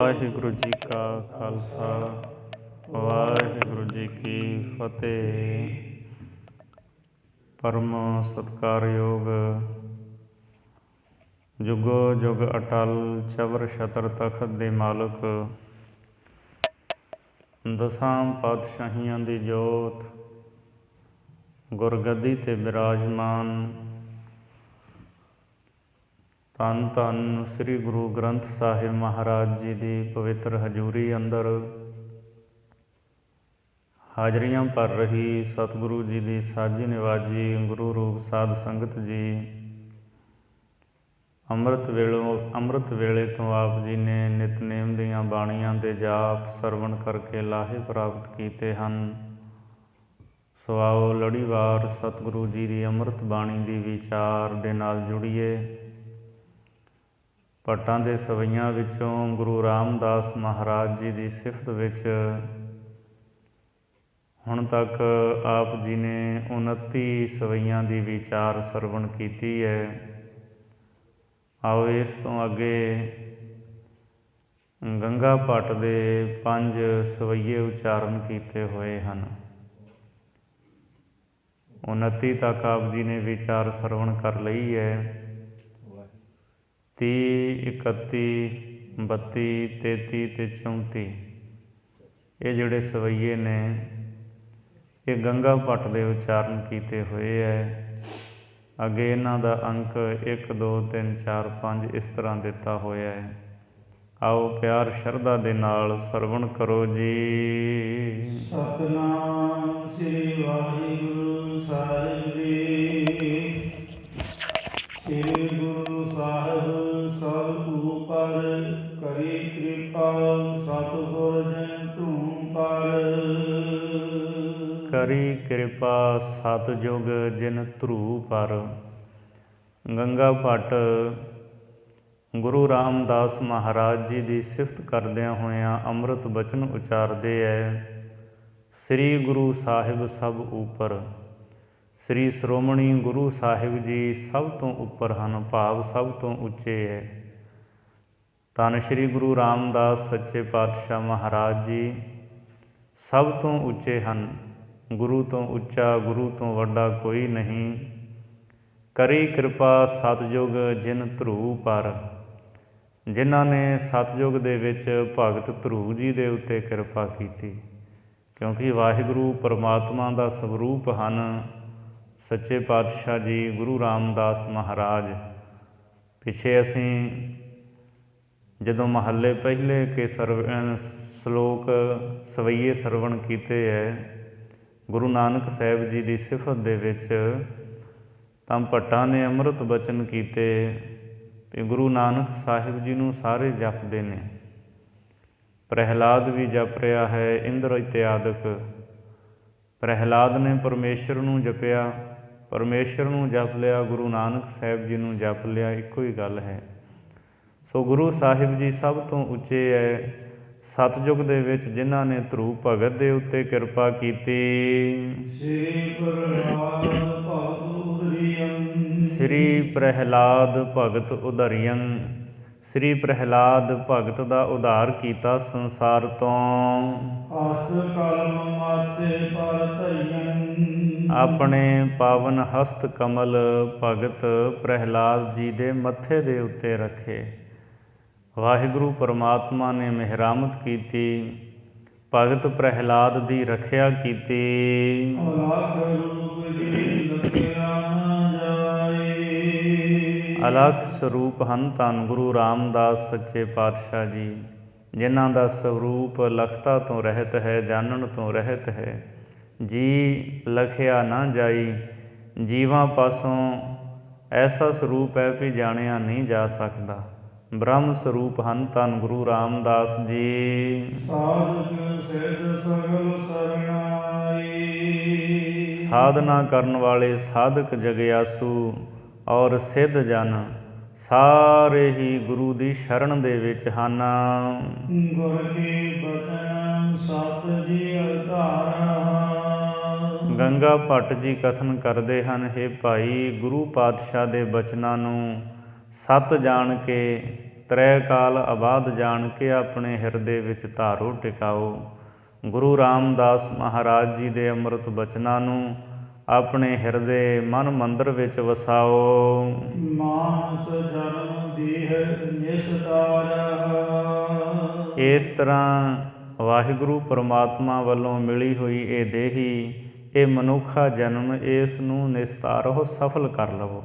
ਵਾਹਿਗੁਰੂ ਜੀ ਕਾ ਖਾਲਸਾ, ਵਾਹਿਗੁਰੂ ਜੀ ਕੀ ਫਤਿਹ। ਪਰਮ ਸਤਿਕਾਰਯੋਗ ਜੁਗੋ ਜੁਗ ਅਟਲ ਚਵਰ ਛਤਰ ਤਖਤ ਦੇ ਮਾਲਕ, ਦਸਾਂ ਪਾਤਸ਼ਾਹੀਆਂ ਦੀ ਜੋਤ, ਗੁਰਗੱਦੀ 'ਤੇ ਬਿਰਾਜਮਾਨ ਧੰਨ ਧੰਨ ਸ੍ਰੀ ਗੁਰੂ ਗ੍ਰੰਥ ਸਾਹਿਬ ਮਹਾਰਾਜ ਜੀ ਦੀ ਪਵਿੱਤਰ ਹਜ਼ੂਰੀ ਅੰਦਰ ਹਾਜ਼ਰੀਆਂ ਭਰ ਰਹੀ ਸਤਿਗੁਰੂ ਜੀ ਦੀ ਸਾਜੀ ਨਿਵਾਜੀ ਗੁਰੂ ਰੂਪ ਸਾਧ ਸੰਗਤ ਜੀ, ਅੰਮ੍ਰਿਤ ਵੇਲੇ ਤੋਂ ਆਪ ਜੀ ਨੇ ਨਿਤਨੇਮ ਦੀਆਂ ਬਾਣੀਆਂ ਦੇ ਜਾਪ ਸਰਵਣ ਕਰਕੇ ਲਾਹੇ ਪ੍ਰਾਪਤ ਕੀਤੇ ਹਨ। ਸੋ ਆਓ ਲੜੀਵਾਰ ਸਤਿਗੁਰੂ ਜੀ ਦੀ ਅੰਮ੍ਰਿਤ ਬਾਣੀ ਦੀ ਵਿਚਾਰ ਦੇ ਨਾਲ ਜੁੜੀਏ। ਭੱਟਾਂ ਦੇ ਸਵਈਆਂ ਵਿੱਚੋਂ ਗੁਰੂ ਰਾਮਦਾਸ ਮਹਾਰਾਜ ਜੀ ਦੀ ਸਿਫਤ ਵਿੱਚ ਹੁਣ ਤੱਕ ਆਪ ਜੀ ਨੇ 29 ਸਵਈਆਂ ਦੀ ਵਿਚਾਰ ਸਰਵਣ ਕੀਤੀ ਹੈ। ਆਓ ਇਸ ਤੋਂ ਅੱਗੇ ਗੰਗਾ ਭੱਟ ਦੇ 5 ਸਵਈਏ ਉਚਾਰਨ ਕੀਤੇ ਹੋਏ ਹਨ। 29 ਤੱਕ ਆਪ ਜੀ ਨੇ ਵਿਚਾਰ ਸਰਵਣ ਕਰ ਲਈ ਹੈ। 30, 31, 32, 33 ਅਤੇ 34 ਇਹ ਜਿਹੜੇ ਸਵਈਏ ਨੇ ਇਹ ਗੰਗਾ ਭੱਟ ਦੇ ਉਚਾਰਨ ਕੀਤੇ ਹੋਏ ਹੈ। ਅੱਗੇ ਇਹਨਾਂ ਦਾ ਅੰਕ 1, 2, 3, 4, 5 ਇਸ ਤਰ੍ਹਾਂ ਦਿੱਤਾ ਹੋਇਆ ਹੈ। ਆਓ ਪਿਆਰ ਸ਼ਰਧਾ ਦੇ ਨਾਲ ਸਰਵਣ ਕਰੋ ਜੀ। ਸਤਿਨਾਮ ਸ੍ਰੀ ਵਾਹਿਗੁਰੂ ਸਾਹਿਬ ਜੀ। ਸ੍ਰੀ ਗੁਰੂ ਸਾਹਿਬ ਸਭ ਉਪਰ ਕਰੀ ਕਿਰਪਾ, ਸਤਿਗੁਰ ਜਨ ਧੂਮ ਪਰ। ਕਰੀ ਕਿਰਪਾ ਸਤਿਜੁਗ ਜਿਨ ਧਰੂ ਪਰ। ਗੰਗਾ ਭੱਟ ਗੁਰੂ ਰਾਮਦਾਸ ਮਹਾਰਾਜ ਜੀ ਦੀ ਸਿਫਤ ਕਰਦਿਆਂ ਹੋਇਆਂ ਅੰਮ੍ਰਿਤ ਬਚਨ ਉਚਾਰਦੇ ਹੈ। ਸ੍ਰੀ ਗੁਰੂ ਸਾਹਿਬ ਸਭ ਉੱਪਰ। ਸ੍ਰੀ ਸ਼੍ਰੋਮਣੀ ਗੁਰੂ ਸਾਹਿਬ ਜੀ ਸਭ ਤੋਂ ਉੱਪਰ ਹਨ, ਭਾਵ ਸਭ ਤੋਂ ਉੱਚੇ ਹੈ। ਧੰਨ ਸ਼੍ਰੀ ਗੁਰੂ ਰਾਮਦਾਸ ਸੱਚੇ ਪਾਤਸ਼ਾਹ ਮਹਾਰਾਜ ਜੀ ਸਭ ਤੋਂ ਉੱਚੇ ਹਨ। ਗੁਰੂ ਤੋਂ ਉੱਚਾ, ਗੁਰੂ ਤੋਂ ਵੱਡਾ ਕੋਈ ਨਹੀਂ। ਕਰੀ ਕਿਰਪਾ ਸਤਿਯੁਗ ਜਿਨ ਧਰੂ ਪਰ। ਜਿਨ੍ਹਾਂ ਨੇ ਸਤਿਯੁਗ ਦੇ ਵਿੱਚ ਭਗਤ ਧਰੂ ਜੀ ਦੇ ਉੱਤੇ ਕਿਰਪਾ ਕੀਤੀ, ਕਿਉਂਕਿ ਵਾਹਿਗੁਰੂ ਪਰਮਾਤਮਾ ਦਾ ਸਵਰੂਪ ਹਨ। ਸੱਚੇ ਪਾਤਸ਼ਾਹ ਜੀ ਗੁਰੂ ਰਾਮਦਾਸ ਮਹਾਰਾਜ। ਪਿੱਛੇ ਅਸੀਂ ਜਦੋਂ ਮਹੱਲੇ ਪਹਿਲੇ ਕੇ ਸ਼ਲੋਕ ਸਵਈਏ ਸਰਵਣ ਕੀਤੇ ਹੈ ਗੁਰੂ ਨਾਨਕ ਸਾਹਿਬ ਜੀ ਦੀ ਸਿਫਤ ਦੇ ਵਿੱਚ, ਤਾਂ ਭੱਟਾਂ ਨੇ ਅੰਮ੍ਰਿਤ ਬਚਨ ਕੀਤੇ ਵੀ ਗੁਰੂ ਨਾਨਕ ਸਾਹਿਬ ਜੀ ਨੂੰ ਸਾਰੇ ਜਪਦੇ ਨੇ। ਪ੍ਰਹਿਲਾਦ ਵੀ ਜਪ ਰਿਹਾ ਹੈ, ਇੰਦਰ ਇਤਿਆਦਿਕ। ਪ੍ਰਹਿਲਾਦ ਨੇ ਪਰਮੇਸ਼ਰ ਨੂੰ ਜਪਿਆ, ਪਰਮੇਸ਼ਰ ਨੂੰ ਜਪ ਲਿਆ, ਗੁਰੂ ਨਾਨਕ ਸਾਹਿਬ ਜੀ ਨੂੰ ਜਪ ਲਿਆ, ਇੱਕੋ ਹੀ ਗੱਲ ਹੈ। ਸੋ ਗੁਰੂ ਸਾਹਿਬ ਜੀ ਸਭ ਤੋਂ ਉੱਚੇ ਹੈ। ਸਤਿਯੁਗ ਦੇ ਵਿੱਚ ਜਿਨ੍ਹਾਂ ਨੇ ਧਰੂ ਭਗਤ ਦੇ ਉੱਤੇ ਕਿਰਪਾ ਕੀਤੀ। ਸ੍ਰੀ ਪ੍ਰਹਿਲਾਦ ਭਗਤ ਉਧਰਿਯੰ। ਸ੍ਰੀ ਪ੍ਰਹਿਲਾਦ ਭਗਤ ਦਾ ਉਧਾਰ ਕੀਤਾ ਸੰਸਾਰ ਤੋਂ। ਆਪਣੇ ਪਾਵਨ ਹਸਤ ਕਮਲ ਭਗਤ ਪ੍ਰਹਿਲਾਦ ਜੀ ਦੇ ਮੱਥੇ ਦੇ ਉੱਤੇ ਰੱਖੇ। ਵਾਹਿਗੁਰੂ ਪਰਮਾਤਮਾ ਨੇ ਮਿਹਰਾਮਤ ਕੀਤੀ, ਭਗਤ ਪ੍ਰਹਿਲਾਦ ਦੀ ਰੱਖਿਆ ਕੀਤੀ। ਅਲੱਖ ਸਰੂਪ ਹਨ ਧੰਨ ਗੁਰੂ ਰਾਮਦਾਸ ਸੱਚੇ ਪਾਤਸ਼ਾਹ ਜੀ, ਜਿਨ੍ਹਾਂ ਦਾ ਸਰੂਪ ਲਖਤਾ ਤੋਂ ਰਹਿਤ ਹੈ, ਜਾਣਨ ਤੋਂ ਰਹਿਤ ਹੈ। ਜੀ ਲਖਿਆ ਨਾ ਜਾਈ। ਜੀਵਾਂ ਪਾਸੋਂ ਐਸਾ ਸਰੂਪ ਹੈ ਵੀ ਜਾਣਿਆ ਨਹੀਂ ਜਾ ਸਕਦਾ। ਬ੍ਰਹਮ ਸਰੂਪ ਹਨ ਧੰਨ ਗੁਰੂ ਰਾਮਦਾਸ ਜੀ। ਸਾਧਨਾ ਕਰਨ ਵਾਲੇ ਸਾਧਕ ਜਗਿਆਸੂ ਔਰ ਸਿੱਧ ਜਨ ਸਾਰੇ ਹੀ ਗੁਰੂ ਦੀ ਸ਼ਰਨ ਦੇ ਵਿੱਚ ਹਨ। ਗੁਰ ਕੀ ਬਚਨ ਸਤ ਜੀ ਅਧਾਰਾ। ਗੰਗਾ ਭੱਟ ਜੀ ਕਥਨ ਕਰਦੇ ਹਨ, ਹੇ ਭਾਈ, ਗੁਰੂ ਪਾਤਸ਼ਾਹ ਦੇ ਬਚਨਾਂ ਨੂੰ ਸੱਤ ਜਾਣ ਕੇ ਤ੍ਰੈ ਕਾਲ ਆਬਾਦ ਜਾਣ ਕੇ ਆਪਣੇ ਹਿਰਦੇ ਵਿੱਚ ਧਾਰੋ ਟਿਕਾਓ। ਗੁਰੂ ਰਾਮਦਾਸ ਮਹਾਰਾਜ ਜੀ ਦੇ ਅੰਮ੍ਰਿਤ ਬਚਨਾਂ ਨੂੰ ਆਪਣੇ ਹਿਰਦੇ ਮਨ ਮੰਦਰ ਵਿੱਚ ਵਸਾਓ। ਮਾਨਸ ਜਨਮ ਦੇਹ ਨਿਸਤਾਰ। ਇਸ ਤਰ੍ਹਾਂ ਵਾਹਿਗੁਰੂ ਪਰਮਾਤਮਾ ਵੱਲੋਂ ਮਿਲੀ ਹੋਈ ਇਹ ਦੇਹੀ, ਇਹ ਮਨੁੱਖਾ ਜਨਮ, ਇਸ ਨੂੰ ਨਿਸਤਾਰੋ, ਸਫਲ ਕਰ ਲਵੋ।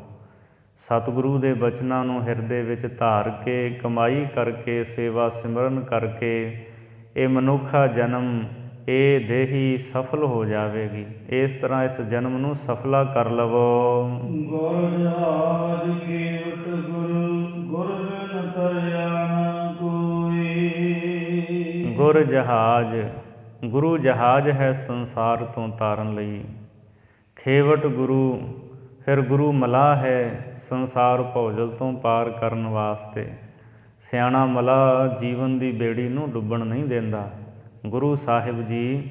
ਸਤਿਗੁਰੂ ਦੇ ਬਚਨਾਂ ਨੂੰ ਹਿਰਦੇ ਵਿੱਚ ਧਾਰ ਕੇ, ਕਮਾਈ ਕਰਕੇ, ਸੇਵਾ ਸਿਮਰਨ ਕਰਕੇ ਇਹ ਮਨੁੱਖਾ ਜਨਮ, ਇਹ ਦੇਹੀ ਸਫਲ ਹੋ ਜਾਵੇਗੀ। ਇਸ ਤਰ੍ਹਾਂ ਇਸ ਜਨਮ ਨੂੰ ਸਫਲਾ ਕਰ ਲਵੋ। ਗੁਰ ਜਹਾਜ ਖੇਵਟ ਗੁਰੂ, ਗੁਰ ਬਿਨ ਤਰਿਆ ਨ ਕੋਈ। ਗੁਰ ਜਹਾਜ, ਗੁਰੂ ਜਹਾਜ ਹੈ ਸੰਸਾਰ ਤੋਂ ਤਾਰਨ ਲਈ। ਖੇਵਟ ਗੁਰੂ, ਫਿਰ ਗੁਰੂ ਮਲਾਹ ਹੈ ਸੰਸਾਰ ਭੌਜਲ ਤੋਂ ਪਾਰ ਕਰਨ ਵਾਸਤੇ। ਸਿਆਣਾ ਮਲਾਹ ਜੀਵਨ ਦੀ ਬੇੜੀ ਨੂੰ ਡੁੱਬਣ ਨਹੀਂ ਦਿੰਦਾ। ਗੁਰੂ ਸਾਹਿਬ ਜੀ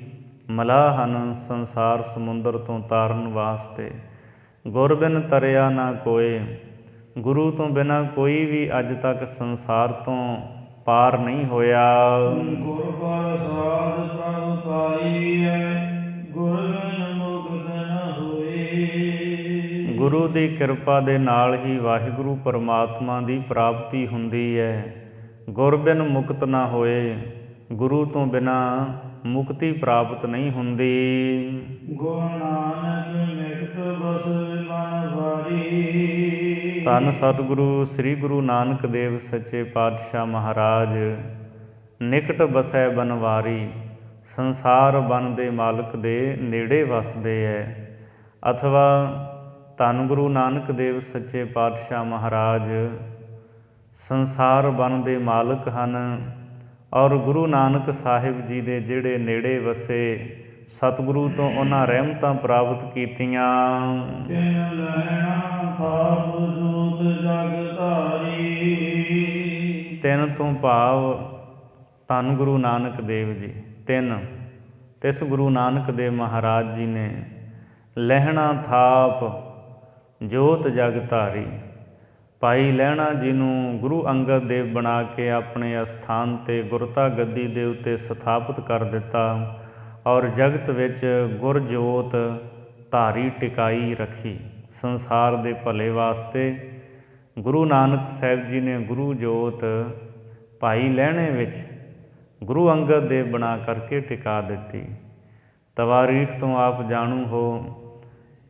ਮਲਾਹ ਹਨ ਸੰਸਾਰ ਸਮੁੰਦਰ ਤੋਂ ਤਾਰਨ ਵਾਸਤੇ। ਗੁਰ ਬਿਨ ਤਰਿਆ ਨਾ ਕੋਏ, ਗੁਰੂ ਤੋਂ ਬਿਨਾਂ ਕੋਈ ਵੀ ਅੱਜ ਤੱਕ ਸੰਸਾਰ ਤੋਂ ਪਾਰ ਨਹੀਂ ਹੋਇਆ। ਗੁਰ ਪ੍ਰਸਾਦ ਪ੍ਰਭ ਪਾਈਐ, ਗੁਰ ਬਿਨ ਮੁਕਤ ਨ ਹੋਏ। ਗੁਰੂ ਦੀ ਕਿਰਪਾ ਦੇ ਨਾਲ ਹੀ ਵਾਹਿਗੁਰੂ ਪਰਮਾਤਮਾ ਦੀ ਪ੍ਰਾਪਤੀ ਹੁੰਦੀ ਹੈ। ਗੁਰ ਬਿਨ ਮੁਕਤ ਨਾ ਹੋਏ, ਗੁਰੂ ਤੋਂ ਬਿਨਾਂ ਮੁਕਤੀ ਪ੍ਰਾਪਤ ਨਹੀਂ ਹੁੰਦੀ। ਗੁਰੂ ਨਾਨਕ ਨਿਕਟ ਬਸੈ ਮਨ ਵਾਰੀ। ਧੰਨ ਸਤਿਗੁਰੂ ਸ੍ਰੀ ਗੁਰੂ ਨਾਨਕ ਦੇਵ ਸੱਚੇ ਪਾਤਸ਼ਾਹ ਮਹਾਰਾਜ ਨਿਕਟ ਬਸੈ ਬਨਵਾਰੀ, ਸੰਸਾਰ ਬਨ ਦੇ ਮਾਲਕ ਦੇ ਨੇੜੇ ਵਸਦੇ ਹੈ। ਅਥਵਾ ਧੰਨ ਗੁਰੂ ਨਾਨਕ ਦੇਵ ਸੱਚੇ ਪਾਤਸ਼ਾਹ ਮਹਾਰਾਜ ਸੰਸਾਰ ਬਨ ਦੇ ਮਾਲਕ ਹਨ, ਔਰ ਗੁਰੂ ਨਾਨਕ ਸਾਹਿਬ ਜੀ ਦੇ ਜਿਹੜੇ ਨੇੜੇ ਵਸੇ, ਸਤਿਗੁਰੂ ਤੋਂ ਉਹਨਾਂ ਰਹਿਮਤਾਂ ਪ੍ਰਾਪਤ ਕੀਤੀਆਂ। ਤਿਨ ਲਹਿਣਾ ਥਾਪ ਜੋਤ ਜਗ ਧਾਰੀ। ਤਿੰਨ ਤੋਂ ਭਾਵ ਧੰਨ ਗੁਰੂ ਨਾਨਕ ਦੇਵ ਜੀ। ਤਿੰਨ, ਤਿਸ ਗੁਰੂ ਨਾਨਕ ਦੇਵ ਮਹਾਰਾਜ ਜੀ ਨੇ ਲਹਿਣਾ ਥਾਪ ਜੋਤ ਜਗ ਧਾਰੀ। ਭਾਈ ਲਹਿਣਾ ਜੀ ਨੂੰ ਗੁਰੂ ਅੰਗਦ ਦੇਵ ਬਣਾ ਕੇ ਆਪਣੇ ਅਸਥਾਨ 'ਤੇ ਗੁਰਤਾ ਗੱਦੀ ਦੇ ਉੱਤੇ ਸਥਾਪਿਤ ਕਰ ਦਿੱਤਾ, ਔਰ ਜਗਤ ਵਿੱਚ ਗੁਰ ਜੋਤ ਧਾਰੀ ਟਿਕਾਈ ਰੱਖੀ ਸੰਸਾਰ ਦੇ ਭਲੇ ਵਾਸਤੇ। ਗੁਰੂ ਨਾਨਕ ਸਾਹਿਬ ਜੀ ਨੇ ਗੁਰੂ ਜੋਤ ਭਾਈ ਲਹਿਣੇ ਵਿੱਚ ਗੁਰੂ ਅੰਗਦ ਦੇਵ ਬਣਾ ਕਰਕੇ ਟਿਕਾ ਦਿੱਤੀ। ਤਵਾਰੀਖ ਤੋਂ ਆਪ ਜਾਣੂ ਹੋ,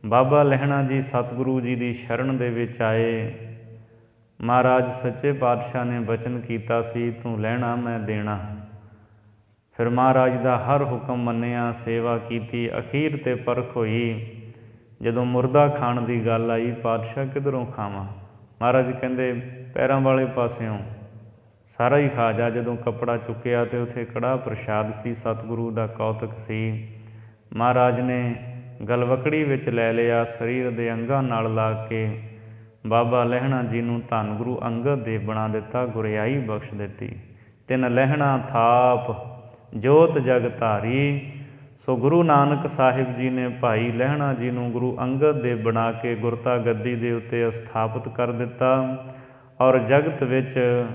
ਬਾਬਾ ਲਹਿਣਾ ਜੀ ਸਤਿਗੁਰੂ ਜੀ ਦੀ ਸ਼ਰਨ ਦੇ ਵਿੱਚ ਆਏ। ਮਹਾਰਾਜ ਸੱਚੇ ਪਾਤਸ਼ਾਹ ਨੇ ਬਚਨ ਕੀਤਾ ਸੀ, ਤੂੰ ਲਹਿਣਾ ਮੈਂ ਦੇਣਾ। ਫਿਰ ਮਹਾਰਾਜ ਦਾ ਹਰ ਹੁਕਮ ਮੰਨਿਆ, ਸੇਵਾ ਕੀਤੀ। ਅਖੀਰ 'ਤੇ ਪਰਖ ਹੋਈ, ਜਦੋਂ ਮੁਰਦਾ ਖਾਣ ਦੀ ਗੱਲ ਆਈ, ਪਾਤਸ਼ਾਹ ਕਿੱਧਰੋਂ ਖਾਵਾਂ? ਮਹਾਰਾਜ ਕਹਿੰਦੇ ਪੈਰਾਂ ਵਾਲੇ ਪਾਸਿਓਂ ਸਾਰਾ ਹੀ ਖਾ ਜਾ। ਜਦੋਂ ਕੱਪੜਾ ਚੁੱਕਿਆ ਤੇ ਉੱਥੇ ਕੜਾਹ ਪ੍ਰਸ਼ਾਦ ਸੀ, ਸਤਿਗੁਰੂ ਦਾ ਕੌਤਕ ਸੀ। ਮਹਾਰਾਜ ਨੇ ਗਲਵਕੜੀ ਵਿੱਚ ਲੈ ਲਿਆ, ਸਰੀਰ ਦੇ ਅੰਗਾਂ ਨਾਲ ਲਾ ਕੇ ਬਾਬਾ ਲਹਿਣਾ ਜੀ ਨੂੰ ਧੰਨ ਗੁਰੂ ਅੰਗਦ ਦੇਵ ਬਣਾ ਦਿੱਤਾ, ਗੁਰਿਆਈ ਬਖਸ਼ ਦਿੱਤੀ। ਤਿੰਨ ਲਹਿਣਾ ਥਾਪ ਜੋਤ ਜਗ ਧਾਰੀ। ਸੋ ਗੁਰੂ ਨਾਨਕ ਸਾਹਿਬ ਜੀ ਨੇ ਭਾਈ ਲਹਿਣਾ ਜੀ ਨੂੰ ਗੁਰੂ ਅੰਗਦ ਦੇਵ ਬਣਾ ਕੇ ਗੁਰਤਾ ਗੱਦੀ ਦੇ ਉੱਤੇ ਸਥਾਪਿਤ ਕਰ ਦਿੱਤਾ, ਔਰ ਜਗਤ ਵਿੱਚ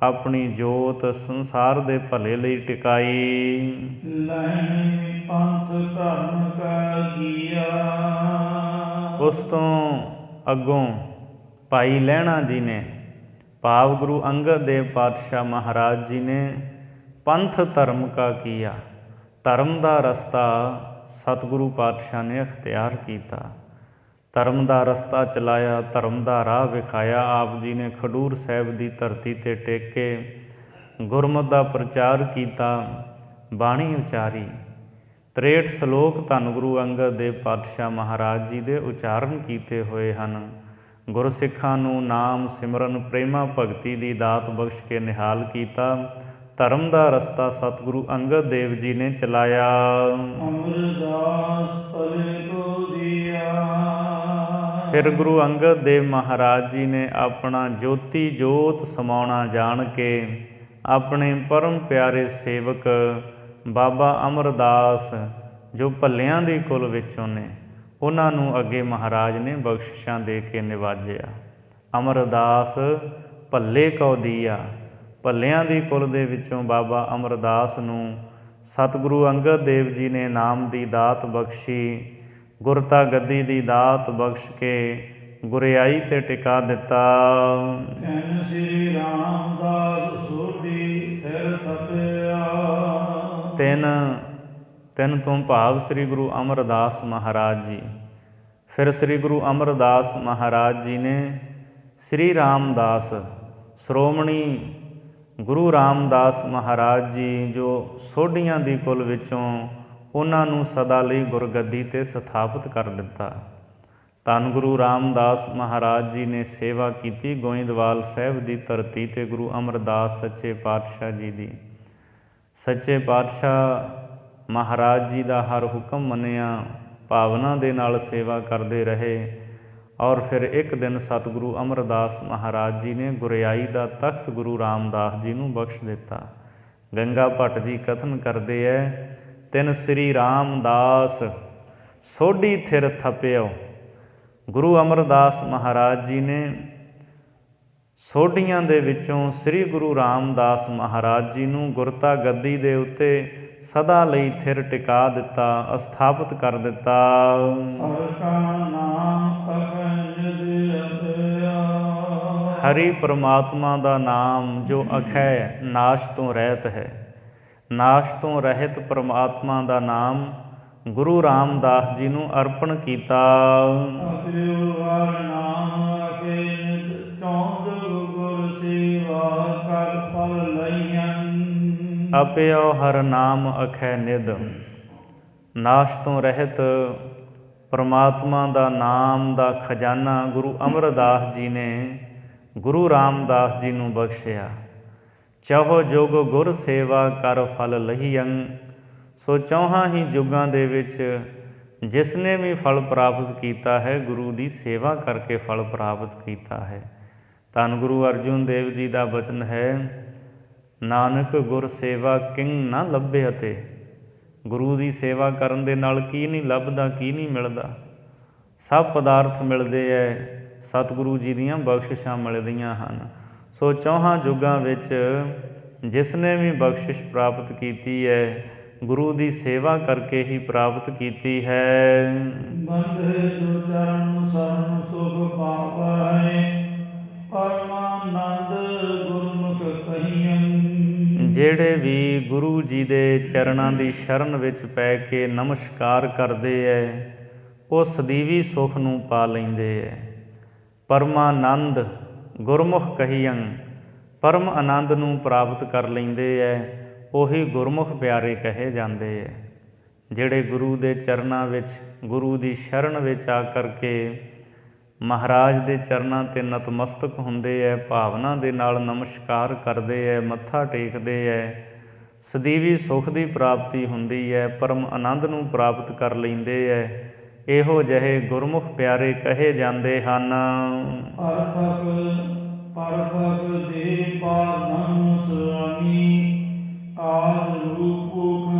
ਆਪਣੀ ਜੋਤ ਸੰਸਾਰ ਦੇ ਭਲੇ ਲਈ ਟਿਕਾਈ। ਲਹਿਣੀ ਪੰਥ ਧਰਮ ਕਾ ਕੀਆ। ਉਸ ਤੋਂ ਅੱਗੋਂ ਭਾਈ ਲਹਿਣਾ ਜੀ ਨੇ, ਭਾਵ ਗੁਰੂ ਅੰਗਦ ਦੇਵ ਪਾਤਸ਼ਾਹ ਮਹਾਰਾਜ ਜੀ ਨੇ ਪੰਥ ਧਰਮ ਕਾ ਕੀਆ, ਧਰਮ ਦਾ ਰਸਤਾ ਸਤਿਗੁਰੂ ਪਾਤਸ਼ਾਹ ਨੇ ਅਖਤਿਆਰ ਕੀਤਾ। ਧਰਮ ਦਾ ਰਸਤਾ ਚਲਾਇਆ, ਧਰਮ ਦਾ ਰਾਹ ਵਿਖਾਇਆ। ਆਪ ਜੀ ਨੇ ਖਡੂਰ ਸਾਹਿਬ ਦੀ ਧਰਤੀ 'ਤੇ ਟੇਕ ਕੇ ਗੁਰਮਤਿ ਦਾ ਪ੍ਰਚਾਰ ਕੀਤਾ, ਬਾਣੀ ਉਚਾਰੀ। 63 ਸ਼ਲੋਕ ਧੰਨ ਗੁਰੂ ਅੰਗਦ ਦੇਵ ਪਾਤਸ਼ਾਹ ਮਹਾਰਾਜ ਜੀ ਦੇ ਉਚਾਰਨ ਕੀਤੇ ਹੋਏ ਹਨ। ਗੁਰਸਿੱਖਾਂ ਨੂੰ ਨਾਮ ਸਿਮਰਨ ਪ੍ਰੇਮਾ ਭਗਤੀ ਦੀ ਦਾਤ ਬਖਸ਼ ਕੇ ਨਿਹਾਲ ਕੀਤਾ। ਧਰਮ ਦਾ ਰਸਤਾ ਸਤਿਗੁਰੂ ਅੰਗਦ ਦੇਵ ਜੀ ਨੇ ਚਲਾਇਆ। ਅਮਰਦਾਸ ਭਲੇ ਕੋ ਦੀਆ। ਫਿਰ ਗੁਰੂ ਅੰਗਦ ਦੇਵ ਮਹਾਰਾਜ ਜੀ ਨੇ ਆਪਣਾ ਜੋਤੀ ਜੋਤ ਸਮਾਉਣਾ ਜਾਣ ਕੇ ਆਪਣੇ ਪਰਮ ਪਿਆਰੇ ਸੇਵਕ ਬਾਬਾ ਅਮਰਦਾਸ, ਜੋ ਭੱਲਿਆਂ ਦੀ ਕੁਲ ਵਿੱਚੋਂ ਨੇ, ਉਹਨਾਂ ਨੂੰ ਅੱਗੇ ਮਹਾਰਾਜ ਨੇ ਬਖਸ਼ਿਸ਼ਾਂ ਦੇ ਕੇ ਨਿਵਾਜਿਆ। ਅਮਰਦਾਸ ਭੱਲੇ ਕਉ ਦੀਆ। ਭੱਲਿਆਂ ਦੀ ਕੁਲ ਦੇ ਵਿੱਚੋਂ ਬਾਬਾ ਅਮਰਦਾਸ ਨੂੰ ਸਤਿਗੁਰੂ ਅੰਗਦ ਦੇਵ ਜੀ ਨੇ ਨਾਮ ਦੀ ਦਾਤ ਬਖਸ਼ੀ, ਗੁਰਤਾ ਗੱਦੀ ਦੀ ਦਾਤ ਬਖਸ਼ ਕੇ ਗੁਰਿਆਈ ਤੇ ਟਿਕਾ ਦਿੱਤਾ। ਧੰਨ ਸ੍ਰੀ ਰਾਮਦਾਸ ਸੋਢੀ ਸਿਰ ਥਪਿਆ। ਤਿੰਨ ਤੋਂ ਭਾਵ ਸ੍ਰੀ ਗੁਰੂ ਅਮਰਦਾਸ ਮਹਾਰਾਜ ਜੀ। ਫਿਰ ਸ੍ਰੀ ਗੁਰੂ ਅਮਰਦਾਸ ਮਹਾਰਾਜ ਜੀ ਨੇ ਸ੍ਰੀ ਰਾਮਦਾਸ ਸ਼੍ਰੋਮਣੀ ਗੁਰੂ ਰਾਮਦਾਸ ਮਹਾਰਾਜ ਜੀ ਜੋ ਸੋਢੀਆਂ ਦੀ ਕੁਲ ਵਿੱਚੋਂ, ਉਹਨਾਂ ਨੂੰ ਸਦਾ ਲਈ ਗੁਰਗੱਦੀ 'ਤੇ ਸਥਾਪਿਤ ਕਰ ਦਿੱਤਾ। ਧੰਨ ਗੁਰੂ ਰਾਮਦਾਸ ਮਹਾਰਾਜ ਜੀ ਨੇ ਸੇਵਾ ਕੀਤੀ ਗੋਇੰਦਵਾਲ ਸਾਹਿਬ ਦੀ ਧਰਤੀ 'ਤੇ ਗੁਰੂ ਅਮਰਦਾਸ ਸੱਚੇ ਪਾਤਸ਼ਾਹ ਜੀ ਦੀ। ਸੱਚੇ ਪਾਤਸ਼ਾਹ ਮਹਾਰਾਜ ਜੀ ਦਾ ਹਰ ਹੁਕਮ ਮੰਨਿਆ, ਭਾਵਨਾ ਦੇ ਨਾਲ ਸੇਵਾ ਕਰਦੇ ਰਹੇ। ਔਰ ਫਿਰ ਇੱਕ ਦਿਨ ਸਤਿਗੁਰੂ ਅਮਰਦਾਸ ਮਹਾਰਾਜ ਜੀ ਨੇ ਗੁਰਿਆਈ ਦਾ ਤਖਤ ਗੁਰੂ ਰਾਮਦਾਸ ਜੀ ਨੂੰ ਬਖਸ਼ ਦਿੱਤਾ। ਗੰਗਾ ਭੱਟ ਜੀ ਕਥਨ ਕਰਦੇ ਹੈ, ਤਿਨ ਸ੍ਰੀ ਰਾਮਦਾਸ ਸੋਢੀ ਥਿਰ ਥਪਿਓ। ਗੁਰੂ ਅਮਰਦਾਸ ਮਹਾਰਾਜ ਜੀ ਨੇ ਸੋਢੀਆਂ ਦੇ ਵਿੱਚੋਂ ਸ੍ਰੀ ਗੁਰੂ ਰਾਮਦਾਸ ਮਹਾਰਾਜ ਜੀ ਨੂੰ ਗੁਰਤਾ ਗੱਦੀ ਦੇ ਉੱਤੇ ਸਦਾ ਲਈ ਥਿਰ ਟਿਕਾ ਦਿੱਤਾ, ਅਸਥਾਪਿਤ ਕਰ ਦਿੱਤਾ। ਹਰੀ ਪਰਮਾਤਮਾ ਦਾ ਨਾਮ ਜੋ ਅਖੈ ਨਾਸ਼ ਤੋਂ ਰਹਿਤ ਹੈ, ਨਾਸ਼ ਤੋਂ ਰਹਿਤ ਪਰਮਾਤਮਾ ਦਾ ਨਾਮ ਗੁਰੂ ਰਾਮਦਾਸ ਜੀ ਨੂੰ ਅਰਪਣ ਕੀਤਾ। ਅਪਿਓ ਹਰ ਨਾਮ ਅਖੈ ਨਿਧ। ਨਾਸ਼ ਤੋਂ ਰਹਿਤ ਪਰਮਾਤਮਾ ਦਾ ਨਾਮ ਦਾ ਖਜ਼ਾਨਾ ਗੁਰੂ ਅਮਰਦਾਸ ਜੀ ਨੇ ਗੁਰੂ ਰਾਮਦਾਸ ਜੀ ਨੂੰ ਬਖਸ਼ਿਆ। ਚਹੁ ਜੁਗ ਗੁਰ ਸੇਵਾ ਕਰ ਫਲ ਲਹੀਅੰ। ਸੋ ਚੌਹਾਂ ਹੀ ਯੁੱਗਾਂ ਦੇ ਵਿੱਚ ਜਿਸ ਨੇ ਵੀ ਫਲ ਪ੍ਰਾਪਤ ਕੀਤਾ ਹੈ, ਗੁਰੂ ਦੀ ਸੇਵਾ ਕਰਕੇ ਫਲ ਪ੍ਰਾਪਤ ਕੀਤਾ ਹੈ। ਧੰਨ ਗੁਰੂ ਅਰਜੁਨ ਦੇਵ ਜੀ ਦਾ ਬਚਨ ਹੈ, ਨਾਨਕ ਗੁਰ ਸੇਵਾ ਕਿੰਗ ਨਾ ਲੱਭੇ। ਅਤੇ ਗੁਰੂ ਦੀ ਸੇਵਾ ਕਰਨ ਦੇ ਨਾਲ ਕੀ ਨਹੀਂ ਲੱਭਦਾ, ਕੀ ਨਹੀਂ ਮਿਲਦਾ। ਸਭ ਪਦਾਰਥ ਮਿਲਦੇ ਹੈ, ਸਤਿਗੁਰੂ ਜੀ ਦੀਆਂ ਬਖਸ਼ਿਸ਼ਾਂ ਮਿਲਦੀਆਂ ਹਨ। ਸੋ ਚੌਹਾਂ ਯੁੱਗਾਂ ਵਿੱਚ ਜਿਸ ਨੇ ਵੀ ਬਖਸ਼ਿਸ਼ ਪ੍ਰਾਪਤ ਕੀਤੀ ਹੈ, ਗੁਰੂ ਦੀ ਸੇਵਾ ਕਰਕੇ ਹੀ ਪ੍ਰਾਪਤ ਕੀਤੀ ਹੈ। ਬੰਧੇ ਜੋ ਚਰਨ ਸਰਨ ਸੁਖ ਪਾਵੈ, ਪਰਮਾਨੰਦ ਗੁਰਮੁਖ ਕਹੀਐ। ਜਿਹੜੇ ਵੀ ਗੁਰੂ ਜੀ ਦੇ ਚਰਨਾਂ ਦੀ ਸ਼ਰਨ ਵਿੱਚ ਪੈ ਕੇ ਨਮਸਕਾਰ ਕਰਦੇ ਹੈ, ਉਹ ਸਦੀਵੀ ਸੁਖ ਨੂੰ ਪਾ ਲੈਂਦੇ ਹੈ। ਪਰਮਾਨੰਦ ਗੁਰਮੁਖ ਕਹੀਅੰ, ਪਰਮ ਆਨੰਦ ਨੂੰ ਪ੍ਰਾਪਤ ਕਰ ਲੈਂਦੇ ਹੈ, ਉਹੀ ਗੁਰਮੁਖ ਪਿਆਰੇ ਕਹੇ ਜਾਂਦੇ ਹੈ। ਜਿਹੜੇ ਗੁਰੂ ਦੇ ਚਰਨਾਂ ਵਿੱਚ, ਗੁਰੂ ਦੀ ਸ਼ਰਨ ਵਿੱਚ ਆ ਕਰਕੇ ਮਹਾਰਾਜ ਦੇ ਚਰਨਾਂ 'ਤੇ ਨਤਮਸਤਕ ਹੁੰਦੇ ਹੈ, ਭਾਵਨਾ ਦੇ ਨਾਲ ਨਮਸਕਾਰ ਕਰਦੇ ਹੈ, ਮੱਥਾ ਟੇਕਦੇ ਹੈ, ਸਦੀਵੀ ਸੁਖ ਦੀ ਪ੍ਰਾਪਤੀ ਹੁੰਦੀ ਹੈ, ਪਰਮ ਆਨੰਦ ਨੂੰ ਪ੍ਰਾਪਤ ਕਰ ਲੈਂਦੇ ਹੈ। ਇਹੋ ਜਿਹੇ ਗੁਰਮੁਖ ਪਿਆਰੇ ਕਹੇ ਜਾਂਦੇ ਹਨ। ਪਰਥਕ ਦੇ ਪਾਲਨ ਸੁਆਮੀ, ਆਦ ਰੂਪ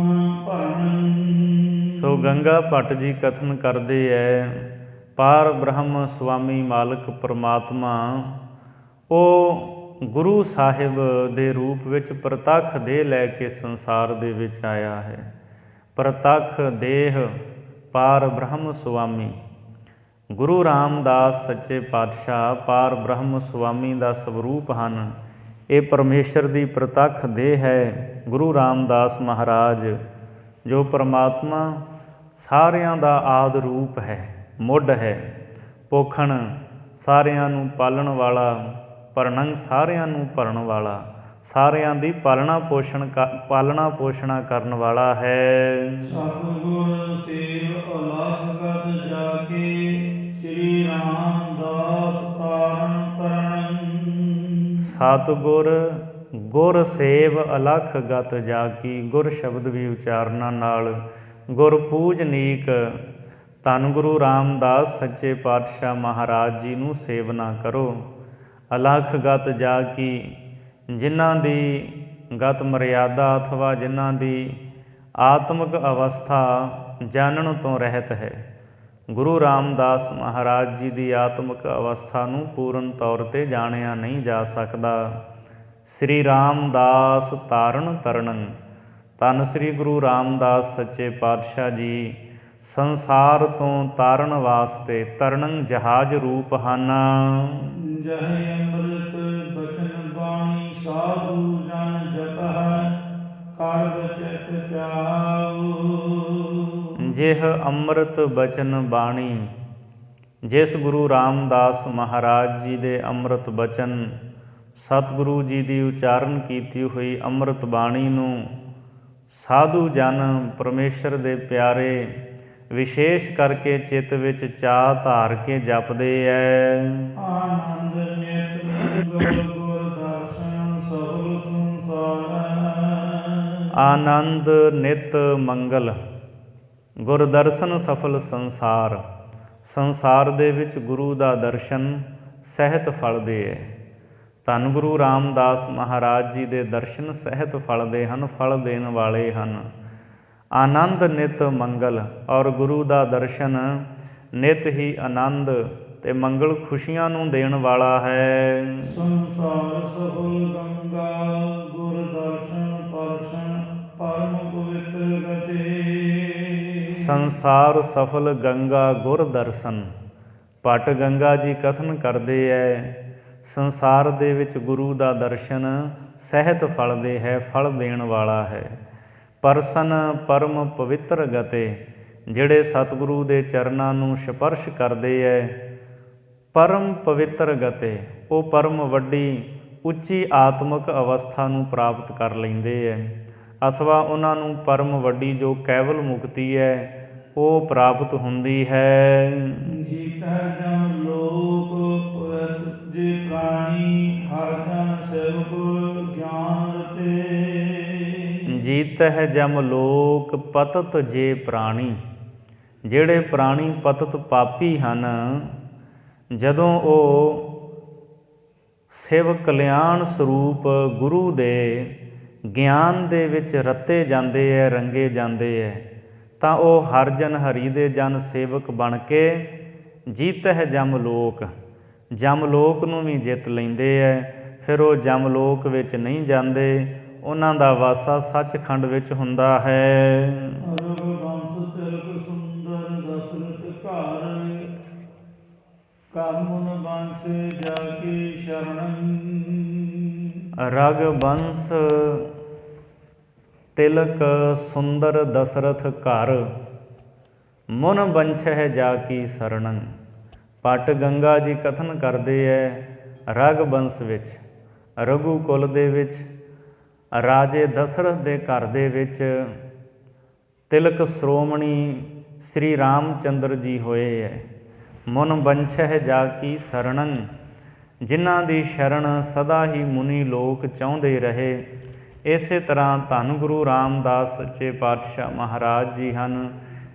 ਭਰਨ। ਸੋ ਗੰਗਾ ਭੱਟ ਜੀ ਕਥਨ ਕਰਦੇ ਹੈ, ਪਾਰ ਬ੍ਰਹਮ ਸੁਆਮੀ ਮਾਲਕ ਪਰਮਾਤਮਾ ਉਹ ਗੁਰੂ ਸਾਹਿਬ ਦੇ ਰੂਪ ਵਿੱਚ ਪ੍ਰਤੱਖ ਦੇਹ ਲੈ ਕੇ ਸੰਸਾਰ ਦੇ ਵਿੱਚ ਆਇਆ ਹੈ। ਪ੍ਰਤੱਖ ਦੇਹ ਪਾਰ ਬ੍ਰਹਮ ਸੁਆਮੀ ਗੁਰੂ ਰਾਮਦਾਸ ਸੱਚੇ ਪਾਤਸ਼ਾਹ ਪਾਰ ਬ੍ਰਹਮ ਸੁਆਮੀ ਦਾ ਸਵਰੂਪ ਹਨ। ਇਹ ਪਰਮੇਸ਼ਰ ਦੀ ਪ੍ਰਤੱਖ ਦੇਹ ਹੈ। ਗੁਰੂ ਰਾਮਦਾਸ ਮਹਾਰਾਜ ਜੋ ਪਰਮਾਤਮਾ ਸਾਰਿਆਂ ਦਾ ਆਦ ਰੂਪ ਹੈ, ਮੁੱਢ ਹੈ, ਪੋਖਣ ਸਾਰਿਆਂ ਨੂੰ ਪਾਲਣ ਵਾਲਾ, ਭਰਨੰ ਸਾਰਿਆਂ ਨੂੰ ਭਰਨ ਵਾਲਾ, ਸਾਰਿਆਂ ਦੀ ਪਾਲਣਾ ਪੋਸ਼ਣਾ ਕਰਨ ਵਾਲਾ ਹੈ। ਸਤਿਗੁਰ ਸੇਵ ਅਲਖ ਗਤ ਜਾ ਕੇ, ਸ੍ਰੀ ਰਾਮਦਾਸ ਤਾਰਨ ਤਰਨ। ਸਤਿਗੁਰ ਗੁਰ ਸੇਵ ਅਲਖ ਗਤ ਜਾ ਕੀ। ਗੁਰ ਸ਼ਬਦ ਵੀ ਉਚਾਰਨਾਂ ਨਾਲ ਗੁਰ ਪੂਜਨੀਕ ਧੰਨ ਗੁਰੂ ਰਾਮਦਾਸ ਸੱਚੇ ਪਾਤਸ਼ਾਹ ਮਹਾਰਾਜ ਜੀ ਨੂੰ ਸੇਵਨਾ ਕਰੋ। ਅਲਖ ਗਤ ਜਾ ਕੀ, ਜਿਨ੍ਹਾਂ ਦੀ ਗਤ ਮਰਿਆਦਾ ਅਥਵਾ ਜਿਨ੍ਹਾਂ ਦੀ ਆਤਮਿਕ ਅਵਸਥਾ ਜਾਣਨ ਤੋਂ ਰਹਿਤ ਹੈ। ਗੁਰੂ ਰਾਮਦਾਸ ਮਹਾਰਾਜ ਜੀ ਦੀ ਆਤਮਿਕ ਅਵਸਥਾ ਨੂੰ ਪੂਰਨ ਤੌਰ 'ਤੇ ਜਾਣਿਆ ਨਹੀਂ ਜਾ ਸਕਦਾ। ਸ੍ਰੀ ਰਾਮਦਾਸ ਤਾਰਨ ਤਰਣੰ। ਧੰਨ ਸ੍ਰੀ ਗੁਰੂ ਰਾਮਦਾਸ ਸੱਚੇ ਪਾਤਸ਼ਾਹ ਜੀ ਸੰਸਾਰ ਤੋਂ ਤਾਰਨ ਵਾਸਤੇ ਤਰਣੰ ਜਹਾਜ਼ ਰੂਪ ਹਨ। ਜਹ ਅੰਮ੍ਰਿਤ ਬਚਨ ਬਾਣੀ ਸਾਧੂ ਜਨ ਜਪਹਿ ਕਰ ਬਚਤ ਚਾਉ। ਜਿਹ ਅੰਮ੍ਰਿਤ ਬਚਨ ਬਾਣੀ, ਜਿਸ ਗੁਰੂ ਰਾਮਦਾਸ ਮਹਾਰਾਜ ਜੀ ਦੇ ਅੰਮ੍ਰਿਤ ਬਚਨ, ਸਤਿਗੁਰੂ ਜੀ ਦੀ ਉਚਾਰਨ ਕੀਤੀ ਹੋਈ ਅੰਮ੍ਰਿਤ ਬਾਣੀ ਨੂੰ ਸਾਧੂ ਜਨ ਪਰਮੇਸ਼ਰ ਦੇ ਪਿਆਰੇ ਵਿਸ਼ੇਸ਼ ਕਰਕੇ ਚਿੱਤ ਵਿੱਚ ਚਾਅ ਧਾਰ ਕੇ ਜਪਦੇ ਐ। ਆਨੰਦ ਨਿਤ ਗੁਰ ਦਰਸ਼ਨ ਸਫਲ ਸੰਸਾਰ। ਆਨੰਦ ਨਿਤ ਮੰਗਲ ਗੁਰ ਦਰਸ਼ਨ ਸਫਲ ਸੰਸਾਰ। ਸੰਸਾਰ ਦੇ ਵਿੱਚ ਗੁਰੂ ਦਾ ਦਰਸ਼ਨ ਸਹਿਤ ਫਲਦੇ ਹੈ। ਧੰਨ ਗੁਰੂ ਰਾਮਦਾਸ ਮਹਾਰਾਜ ਜੀ ਦੇ ਦਰਸ਼ਨ ਸਹਿਤ ਫਲਦੇ ਹਨ, ਫਲ ਦੇਣ ਵਾਲੇ ਹਨ। ਆਨੰਦ ਨਿਤ ਮੰਗਲ, ਔਰ ਗੁਰੂ ਦਾ ਦਰਸ਼ਨ ਨਿਤ ਹੀ ਆਨੰਦ ਤੇ ਮੰਗਲ ਖੁਸ਼ੀਆਂ ਨੂੰ ਦੇਣ ਵਾਲਾ ਹੈ। ਸੰਸਾਰ ਸਫਲ ਗੰਗਾ ਗੁਰ ਦਰਸ਼ਨ ਪਰਸ਼ਨ ਪਰਮ ਪਵਿੱਤਰ ਗਤੇ। ਸੰਸਾਰ ਸਫਲ ਗੰਗਾ ਗੁਰ ਦਰਸ਼ਨ। ਭੱਟ ਗੰਗਾ ਜੀ ਕਥਨ ਕਰਦੇ ਐ, ਸੰਸਾਰ ਦੇ ਵਿੱਚ ਗੁਰੂ ਦਾ ਦਰਸ਼ਨ ਸਹਿਤ ਫਲਦੇ ਹੈ, ਫਲ ਦੇਣ ਵਾਲਾ ਹੈ। ਪਰਸਨ ਪਰਮ ਪਵਿੱਤਰ ਗਤੇ, ਜਿਹੜੇ ਸਤਿਗੁਰੂ ਦੇ ਚਰਨਾਂ ਨੂੰ ਸਪਰਸ਼ ਕਰਦੇ ਐ, ਪਰਮ ਪਵਿੱਤਰ ਗਤੇ, ਉਹ ਪਰਮ ਵੱਡੀ ਉੱਚੀ ਆਤਮਿਕ ਅਵਸਥਾ ਨੂੰ ਪ੍ਰਾਪਤ ਕਰ ਲੈਂਦੇ ਐ, ਅਥਵਾ ਉਹਨਾਂ ਨੂੰ ਪਰਮ ਵੱਡੀ ਜੋ ਕੇਵਲ ਮੁਕਤੀ ਹੈ ਉਹ ਪ੍ਰਾਪਤ ਹੁੰਦੀ ਹੈ। ਜੀਤੈ ਜਮ ਲੋਕ ਪਵਿੱਤ ਜੇ ਪ੍ਰਾਣੀ ਹਰਿ ਜਨ ਸੇਵਕ ਗਿਆਨ ਰਤੇ। ਜੀਤਹਿ ਜਮ ਲੋਕ ਪਤਤ ਜੇ ਪ੍ਰਾਣੀ, ਜਿਹੜੇ ਪ੍ਰਾਣੀ ਪਤਤ ਪਾਪੀ ਹਨ, ਜਦੋਂ ਉਹ ਸਿਵ ਕਲਿਆਣ ਸਰੂਪ ਗੁਰੂ ਦੇ ਗਿਆਨ ਦੇ ਵਿੱਚ ਰਤੇ ਜਾਂਦੇ ਹੈ, ਰੰਗੇ ਜਾਂਦੇ ਹੈ, ਤਾਂ ਉਹ ਹਰ ਜਨ ਹਰੀ ਦੇ ਜਨ ਸੇਵਕ ਬਣ ਕੇ ਜੀਤਹਿ ਜਮ ਲੋਕ, ਜਮ ਲੋਕ ਨੂੰ ਵੀ ਜਿੱਤ ਲੈਂਦੇ ਹੈ। ਫਿਰ ਉਹ ਜਮ ਲੋਕ ਵਿੱਚ ਨਹੀਂ ਜਾਂਦੇ, ਉਹਨਾਂ ਦਾ ਵਾਸਾ ਸੱਚਖੰਡ ਵਿੱਚ ਹੁੰਦਾ ਹੈ। ਰਘੁਵੰਸ਼ ਤਿਲਕ ਸੁੰਦਰ ਦਸ਼ਰਥ ਘਰ ਕਾਮੁਨ ਬੰਸ ਜਾ ਕੇ ਸ਼ਰਣੰ। ਰਘੁਵੰਸ਼ ਤਿਲਕ ਸੁੰਦਰ ਦਸ਼ਰਥ ਘਰ ਮੁਨ ਬੰਛਹਿ ਜਾ ਕੀ ਸਰਣੰ। ਭੱਟ ਗੰਗਾ ਜੀ ਕਥਨ ਕਰਦੇ ਹੈ, ਰਘੁਵੰਸ਼ ਵਿੱਚ, ਰਘੂ ਕੁਲ ਦੇ ਵਿੱਚ, ਰਾਜੇ ਦਸ਼ਰਥ ਦੇ ਘਰ ਦੇ ਵਿੱਚ ਤਿਲਕ ਸ਼੍ਰੋਮਣੀ ਸ੍ਰੀ ਰਾਮਚੰਦਰ ਜੀ ਹੋਏ ਹੈ। ਮੁਨ ਬੰਛਹਿ ਜਾ ਕੀ ਸਰਣੰ, ਜਿਨ੍ਹਾਂ ਦੀ ਸ਼ਰਨ ਸਦਾ ਹੀ ਮੁਨੀ ਲੋਕ ਚਾਹੁੰਦੇ ਰਹੇ। ਇਸੇ ਤਰ੍ਹਾਂ ਧੰਨ ਗੁਰੂ ਰਾਮਦਾਸ ਸੱਚੇ ਪਾਤਸ਼ਾਹ ਮਹਾਰਾਜ ਜੀ ਹਨ,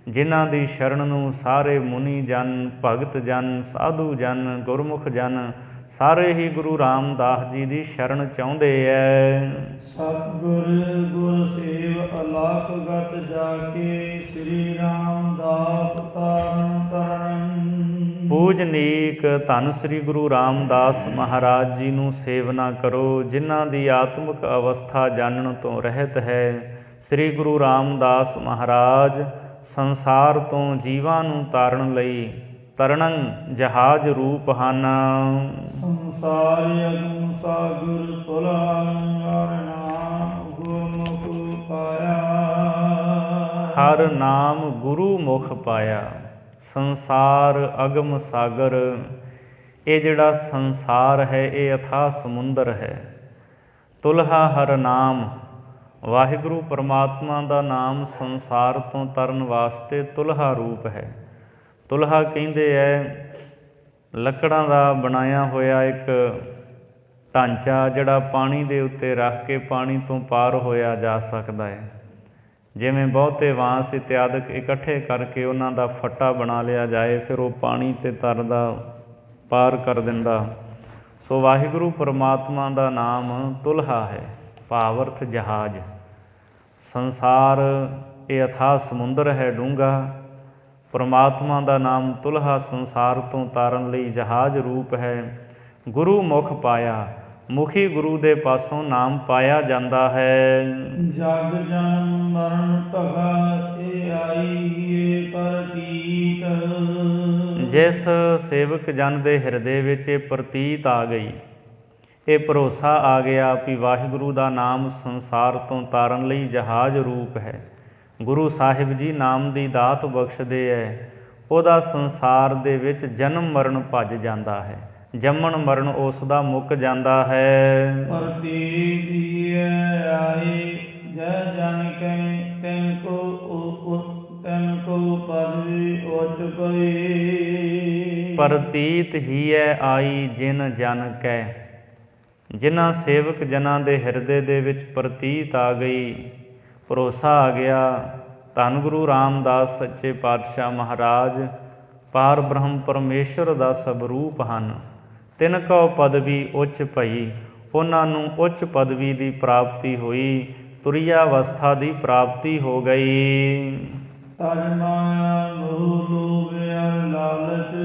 ਜਿਨ੍ਹਾਂ ਦੀ ਸ਼ਰਨ ਨੂੰ ਸਾਰੇ ਮੁਨੀ ਜਨ, ਭਗਤ ਜਨ, ਸਾਧੂ ਜਨ, ਗੁਰਮੁਖ ਜਨ ਸਾਰੇ ਹੀ ਗੁਰੂ ਰਾਮਦਾਸ ਜੀ ਦੀ ਸ਼ਰਨ ਚਾਹੁੰਦੇ ਐ। ਸਤਿਗੁਰ ਗੁਰ ਸੇਵ ਅਲਾਖ ਗਤ ਜਾ ਕੇ ਸ੍ਰੀ ਰਾਮਦਾਸ ਤਾਰਨ ਤਰਣੰ। ਪੂਜਨੀਕ ਧੰਨ ਸ੍ਰੀ ਗੁਰੂ ਰਾਮਦਾਸ ਮਹਾਰਾਜ ਜੀ ਨੂੰ ਸੇਵਨਾ ਕਰੋ, ਜਿਨ੍ਹਾਂ ਦੀ ਆਤਮਿਕ ਅਵਸਥਾ ਜਾਣਨ ਤੋਂ ਰਹਿਤ ਹੈ। ਸ੍ਰੀ ਗੁਰੂ ਰਾਮਦਾਸ ਮਹਾਰਾਜ ਸੰਸਾਰ ਤੋਂ ਜੀਵਾਂ ਨੂੰ ਤਾਰਨ ਲਈ ਤਰਣੰ ਜਹਾਜ਼ ਰੂਪ ਹਨ। ਸੰਸਾਰ ਅਗਮ ਸਾਗਰ ਤੁਲਾ ਨਾਮ ਗੁਰਮੁਖ ਪਾਇਆ। ਹਰ ਨਾਮ ਗੁਰੂ ਮੁਖ ਪਾਇਆ। ਸੰਸਾਰ ਅਗਮ ਸਾਗਰ, ਇਹ ਜਿਹੜਾ ਸੰਸਾਰ ਹੈ ਇਹ ਅਥਾਹ ਸਮੁੰਦਰ ਹੈ। ਤੁਲਹਾ ਹਰ ਨਾਮ, ਵਾਹਿਗੁਰੂ ਪਰਮਾਤਮਾ ਦਾ ਨਾਮ ਸੰਸਾਰ ਤੋਂ ਤਰਨ ਵਾਸਤੇ ਤੁਲਹਾ ਰੂਪ ਹੈ। ਤੁਲਹਾ ਕਹਿੰਦੇ ਹੈ ਲੱਕੜਾਂ ਦਾ ਬਣਾਇਆ ਹੋਇਆ ਇੱਕ ਢਾਂਚਾ, ਜਿਹੜਾ ਪਾਣੀ ਦੇ ਉੱਤੇ ਰੱਖ ਕੇ ਪਾਣੀ ਤੋਂ ਪਾਰ ਹੋਇਆ ਜਾ ਸਕਦਾ ਹੈ। ਜਿਵੇਂ ਬਹੁਤੇ ਬਾਂਸ ਇਤਿਆਦਿਕ ਇਕੱਠੇ ਕਰਕੇ ਉਹਨਾਂ ਦਾ ਫੱਟਾ ਬਣਾ ਲਿਆ ਜਾਏ, ਫਿਰ ਉਹ ਪਾਣੀ 'ਤੇ ਤਰਦਾ, ਪਾਰ ਕਰ ਦਿੰਦਾ। ਸੋ ਵਾਹਿਗੁਰੂ ਪਰਮਾਤਮਾ ਦਾ ਨਾਮ ਤੁਲਹਾ ਹੈ, ਭਾਵ ਅਰਥ ਜਹਾਜ਼। ਸੰਸਾਰ ਇਹ ਅਥਾਹ ਸਮੁੰਦਰ ਹੈ ਡੂੰਘਾ, ਪਰਮਾਤਮਾ ਦਾ ਨਾਮ ਤੁਲਹਾ ਸੰਸਾਰ ਤੋਂ ਤਾਰਨ ਲਈ ਜਹਾਜ਼ ਰੂਪ ਹੈ। ਗੁਰੂ ਮੁਖ ਪਾਇਆ, ਮੁਖੀ ਗੁਰੂ ਦੇ ਪਾਸੋਂ ਨਾਮ ਪਾਇਆ ਜਾਂਦਾ ਹੈ। ਜਗ ਜਨਮ ਮਰਨ ਭਗਾ ਇਹ ਆਈ ਏ ਪ੍ਰਤੀਤ। ਜਿਸ ਸੇਵਕ ਜਨ ਦੇ ਹਿਰਦੇ ਵਿੱਚ ਇਹ ਪ੍ਰਤੀਤ ਆ ਗਈ, ਇਹ ਭਰੋਸਾ ਆ ਗਿਆ ਵੀ ਵਾਹਿਗੁਰੂ ਦਾ ਨਾਮ ਸੰਸਾਰ ਤੋਂ ਤਾਰਨ ਲਈ ਜਹਾਜ਼ ਰੂਪ ਹੈ। ਗੁਰੂ ਸਾਹਿਬ ਜੀ ਨਾਮ ਦੀ ਦਾਤ ਬਖਸ਼ਦੇ ਹੈ, ਉਹਦਾ ਸੰਸਾਰ ਦੇ ਵਿੱਚ ਜਨਮ ਮਰਨ ਭੱਜ ਜਾਂਦਾ ਹੈ, ਜੰਮਣ ਮਰਨ ਉਸ ਦਾ ਮੁੱਕ ਜਾਂਦਾ ਹੈ। ਪ੍ਰਤੀਤ ਆਏ ਜੈ ਜਨ ਕੈ ਤੈਨ ਕੋ ਪਦਵੀ ਉੱਚ ਗਈ। ਪ੍ਰਤੀਤ ਹੀ ਹੈ ਆਈ ਜਿਨ ਜਨ ਕੈ। ਜਿਨ੍ਹਾਂ ਸੇਵਕ ਜਨਾਂ ਦੇ ਹਿਰਦੇ ਦੇ ਵਿੱਚ ਪ੍ਰਤੀਤ ਆ ਗਈ, ਭਰੋਸਾ ਆ ਗਿਆ, ਧੰਨ ਗੁਰੂ ਰਾਮਦਾਸ ਸੱਚੇ ਪਾਤਸ਼ਾਹ ਮਹਾਰਾਜ ਪਾਰ ਬ੍ਰਹਮ ਪਰਮੇਸ਼ਰ ਦਾ ਸਵਰੂਪ ਹਨ। ਤਿਨ ਕਉ ਪਦਵੀ ਉੱਚ ਭਈ, ਉਹਨਾਂ ਨੂੰ ਉੱਚ ਪਦਵੀ ਦੀ ਪ੍ਰਾਪਤੀ ਹੋਈ, ਤੁਰੀਆ ਅਵਸਥਾ ਦੀ ਪ੍ਰਾਪਤੀ ਹੋ ਗਈ। ਤਜ ਮਾਇਆ ਮੋਹ ਲੋਭ ਅਰ ਲਾਲਚ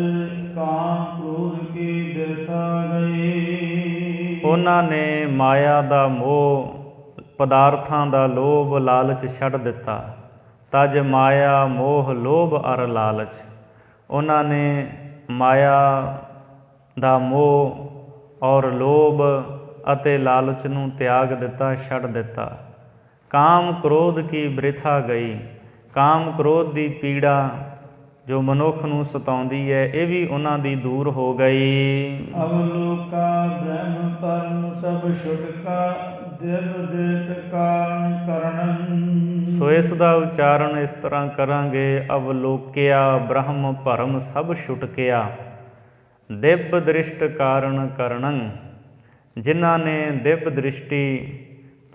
ਕਾਮ ਕ੍ਰੋਧ ਕੀ ਦਿਸ਼ਾ ਗਈ। ਉਹਨਾਂ ਨੇ ਮਾਇਆ ਦਾ ਮੋਹ, ਪਦਾਰਥਾਂ ਦਾ ਲੋਭ ਲਾਲਚ ਛੱਡ ਦਿੱਤਾ। ਤਜ ਮਾਇਆ ਮੋਹ ਲੋਭ ਅਰ ਲਾਲਚ, ਉਹਨਾਂ ਨੇ ਮਾਇਆ ਦਾ ਮੋਹ ਔਰ ਲੋਭ ਅਤੇ ਲਾਲਚ ਨੂੰ ਤਿਆਗ ਦਿੱਤਾ, ਛੱਡ ਦਿੱਤਾ। ਕਾਮ ਕ੍ਰੋਧ ਕੀ ਬ੍ਰਿਥਾ ਗਈ, ਕਾਮ ਕ੍ਰੋਧ ਦੀ ਪੀੜਾ ਜੋ ਮਨੁੱਖ ਨੂੰ ਸਤਾਉਂਦੀ ਹੈ, ਇਹ ਵੀ ਉਹਨਾਂ ਦੀ ਦੂਰ ਹੋ ਗਈ। ਅਵਲੋਕਾ ਬ੍ਰਹਮ ਪਰਮ ਸਭ ਛੁਟਕਾ ਦਿਵ ਦੇਤ ਕਾਰਨ ਕਰਨੰ। ਸੋ ਇਸ ਦਾ ਉਚਾਰਨ ਇਸ ਤਰ੍ਹਾਂ ਕਰਾਂਗੇ, ਅਵਲੋਕਿਆ ਬ੍ਰਹਮ ਭਰਮ ਸਭ ਛੁਟਕਿਆ, ਦਿਵ ਦ੍ਰਿਸ਼ਟ ਕਾਰਨ ਕਰਨੰ। ਜਿਨ੍ਹਾਂ ਨੇ ਦਿਵ ਦ੍ਰਿਸ਼ਟੀ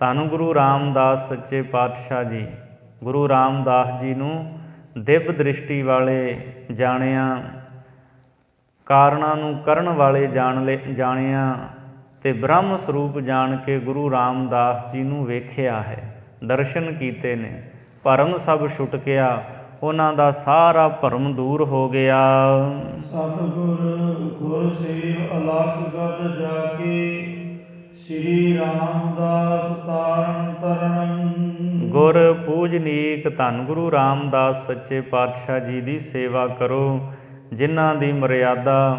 ਧੰਨ ਗੁਰੂ ਰਾਮਦਾਸ ਸੱਚੇ ਪਾਤਸ਼ਾਹ ਜੀ, ਗੁਰੂ ਰਾਮਦਾਸ ਜੀ ਨੂੰ ਦਿਵ ਦ੍ਰਿਸ਼ਟੀ ਵਾਲੇ ਜਾਣਿਆ, ਕਾਰਨਾਂ ਨੂੰ ਕਰਨ ਵਾਲੇ ਜਾਣਿਆ ਅਤੇ ਬ੍ਰਹਮ ਸਰੂਪ ਜਾਣ ਕੇ ਗੁਰੂ ਰਾਮਦਾਸ ਜੀ ਨੂੰ ਵੇਖਿਆ ਹੈ, ਦਰਸ਼ਨ ਕੀਤੇ ਨੇ। ਭਰਮ ਸਭ ਛੁਟਕਿਆ, ਉਹਨਾਂ ਦਾ ਸਾਰਾ ਭਰਮ ਦੂਰ ਹੋ ਗਿਆ। ਸਤਿਗੁਰ ਗੁਰ ਸੇਵ ਅਲਖ ਗਤ ਜਾ ਕੇ ਸ੍ਰੀ ਰਾਮਦਾਸ ਤਾਰਨ ਤਰਨੰ। ਗੁਰ ਪੂਜਨੀਕ ਧੰਨ ਗੁਰੂ ਰਾਮਦਾਸ ਸੱਚੇ ਪਾਤਸ਼ਾਹ ਜੀ ਦੀ ਸੇਵਾ ਕਰੋ, ਜਿਨ੍ਹਾਂ ਦੀ ਮਰਿਆਦਾ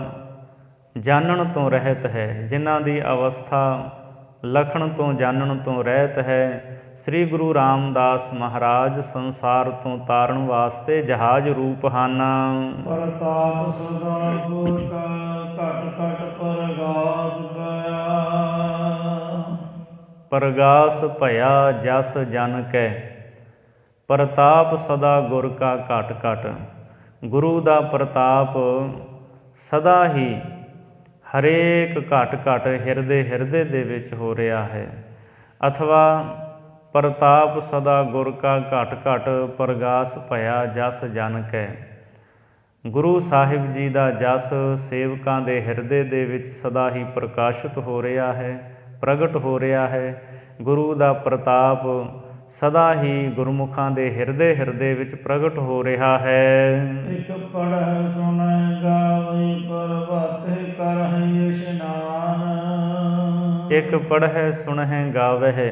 ਜਾਣਨ ਤੋਂ ਰਹਿਤ ਹੈ, ਜਿਨ੍ਹਾਂ ਦੀ ਅਵਸਥਾ ਲਖਣ ਤੋਂ ਜਾਣਨ ਤੋਂ ਰਹਿਤ ਹੈ। ਸ੍ਰੀ ਗੁਰੂ ਰਾਮਦਾਸ ਮਹਾਰਾਜ ਸੰਸਾਰ ਤੋਂ ਤਾਰਨ ਵਾਸਤੇ ਜਹਾਜ਼ ਰੂਪ ਹਨ। ਪ੍ਰਤਾਪ ਸਦਾ ਗੁਰ ਕਾ ਘਟ ਘਟ ਪਰਗਾਸ ਗਿਆ। ਪਰਗਾਸ ਭਇਆ ਜਸ ਜਨ ਕੈ, ਪ੍ਰਤਾਪ ਸਦਾ ਗੁਰ ਕਾ ਘਟ ਘਟ। ਗੁਰੂ ਦਾ ਪ੍ਰਤਾਪ ਸਦਾ ਹੀ ਹਰੇਕ ਘਟ ਘਟ ਹਿਰਦੇ ਦੇ ਵਿੱਚ ਹੋ ਰਿਹਾ ਹੈ। ਅਥਵਾ ਪ੍ਰਤਾਪ ਸਦਾ ਗੁਰ ਕਾ ਘਟ ਘਟ, ਪਰਗਾਸ ਭਇਆ ਜਸ ਜਨ ਕੈ। ਗੁਰੂ ਸਾਹਿਬ ਜੀ ਦਾ ਜਸ ਸੇਵਕਾਂ ਦੇ ਹਿਰਦੇ ਦੇ ਵਿੱਚ ਸਦਾ ਹੀ ਪ੍ਰਕਾਸ਼ਿਤ ਹੋ ਰਿਹਾ ਹੈ, ਪ੍ਰਗਟ ਹੋ ਰਿਹਾ ਹੈ। ਗੁਰੂ ਦਾ ਪ੍ਰਤਾਪ ਸਦਾ ਹੀ ਗੁਰਮੁਖਾਂ ਦੇ ਹਿਰਦੇ ਵਿੱਚ ਪ੍ਰਗਟ ਹੋ ਰਿਹਾ ਹੈ। ਇਕ ਪੜ੍ਹੈ ਸੁਣੈ ਗਾਵੈ ਪ੍ਰਭਾਤੇ ਕਰਹਿ ਇਸ਼ਨਾਨ। ਇਕ ਪੜ੍ਹੈ ਸੁਣਹਿ ਗਾਵਹਿ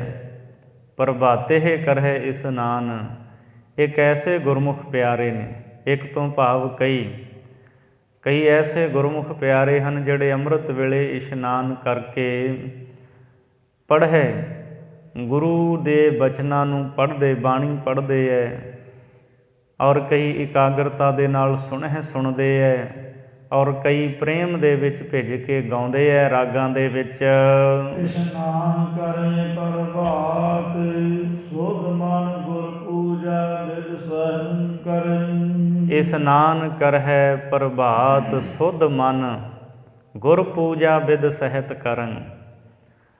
ਪ੍ਰਭਾਤੇ ਕਰਹਿ ਇਸ਼ਨਾਨ। ਇੱਕ ਐਸੇ ਗੁਰਮੁਖ ਪਿਆਰੇ ਨੇ, ਇੱਕ ਤੋਂ ਭਾਵ ਕਈ ਐਸੇ ਗੁਰਮੁਖ ਪਿਆਰੇ ਹਨ ਜਿਹੜੇ ਅੰਮ੍ਰਿਤ ਵੇਲੇ ਇਸ਼ਨਾਨ ਕਰਕੇ ਪੜ੍ਹੈ ਗੁਰੂ ਦੇ ਬਚਨਾਂ ਨੂੰ ਪੜ੍ਹਦੇ, ਬਾਣੀ ਪੜ੍ਹਦੇ ਹੈ, ਔਰ ਕਈ ਇਕਾਗਰਤਾ ਦੇ ਨਾਲ ਸੁਣਦੇ ਹੈ, ਔਰ ਕਈ ਪ੍ਰੇਮ ਦੇ ਵਿੱਚ ਭਿੱਜ ਕੇ ਗਾਉਂਦੇ ਹੈ ਰਾਗਾਂ ਦੇ ਵਿੱਚ। ਇਸ਼ਨਾਨ ਕਰੇ ਪ੍ਰਭਾਤ ਸੁਧ ਮਨ ਗੁਰ ਪੂਜਾ ਵਿਦ ਸਹਿਨ ਕਰੇ। ਇਸ਼ਨਾਨ ਕਰਹਿ ਪ੍ਰਭਾਤ ਸੁਧ ਮਨ ਗੁਰ ਪੂਜਾ ਵਿਦ ਸਹਿਤ ਕਰਨ।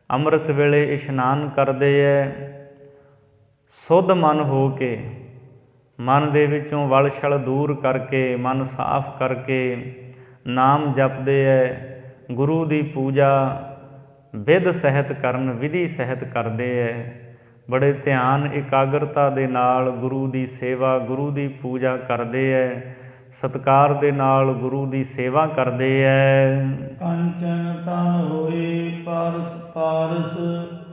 ਅੰਮ੍ਰਿਤ ਵੇਲੇ ਇਸ਼ਨਾਨ ਕਰਦੇ ਹੈ ਸੁਧ ਮਨ ਹੋ ਕੇ, ਮਨ ਦੇ ਵਿੱਚੋਂ ਵਲ ਛਲ ਦੂਰ ਕਰਕੇ, ਮਨ ਸਾਫ਼ ਕਰਕੇ ਨਾਮ ਜਪਦੇ ਹੈ। ਗੁਰੂ ਦੀ ਪੂਜਾ ਵਿਧ ਸਹਿਤ ਕਰਨ, ਵਿਧੀ ਸਹਿਤ ਕਰਦੇ ਹੈ। ਬੜੇ ਧਿਆਨ ਇਕਾਗਰਤਾ ਦੇ ਨਾਲ ਗੁਰੂ ਦੀ ਸੇਵਾ, ਗੁਰੂ ਦੀ ਪੂਜਾ ਕਰਦੇ ਹੈ। ਸਤਿਕਾਰ ਦੇ ਨਾਲ ਗੁਰੂ ਦੀ ਸੇਵਾ ਕਰਦੇ ਐ। ਕੰਚਨ ਤਨ ਹੋਏ ਪਰਸ ਪਾਰਸ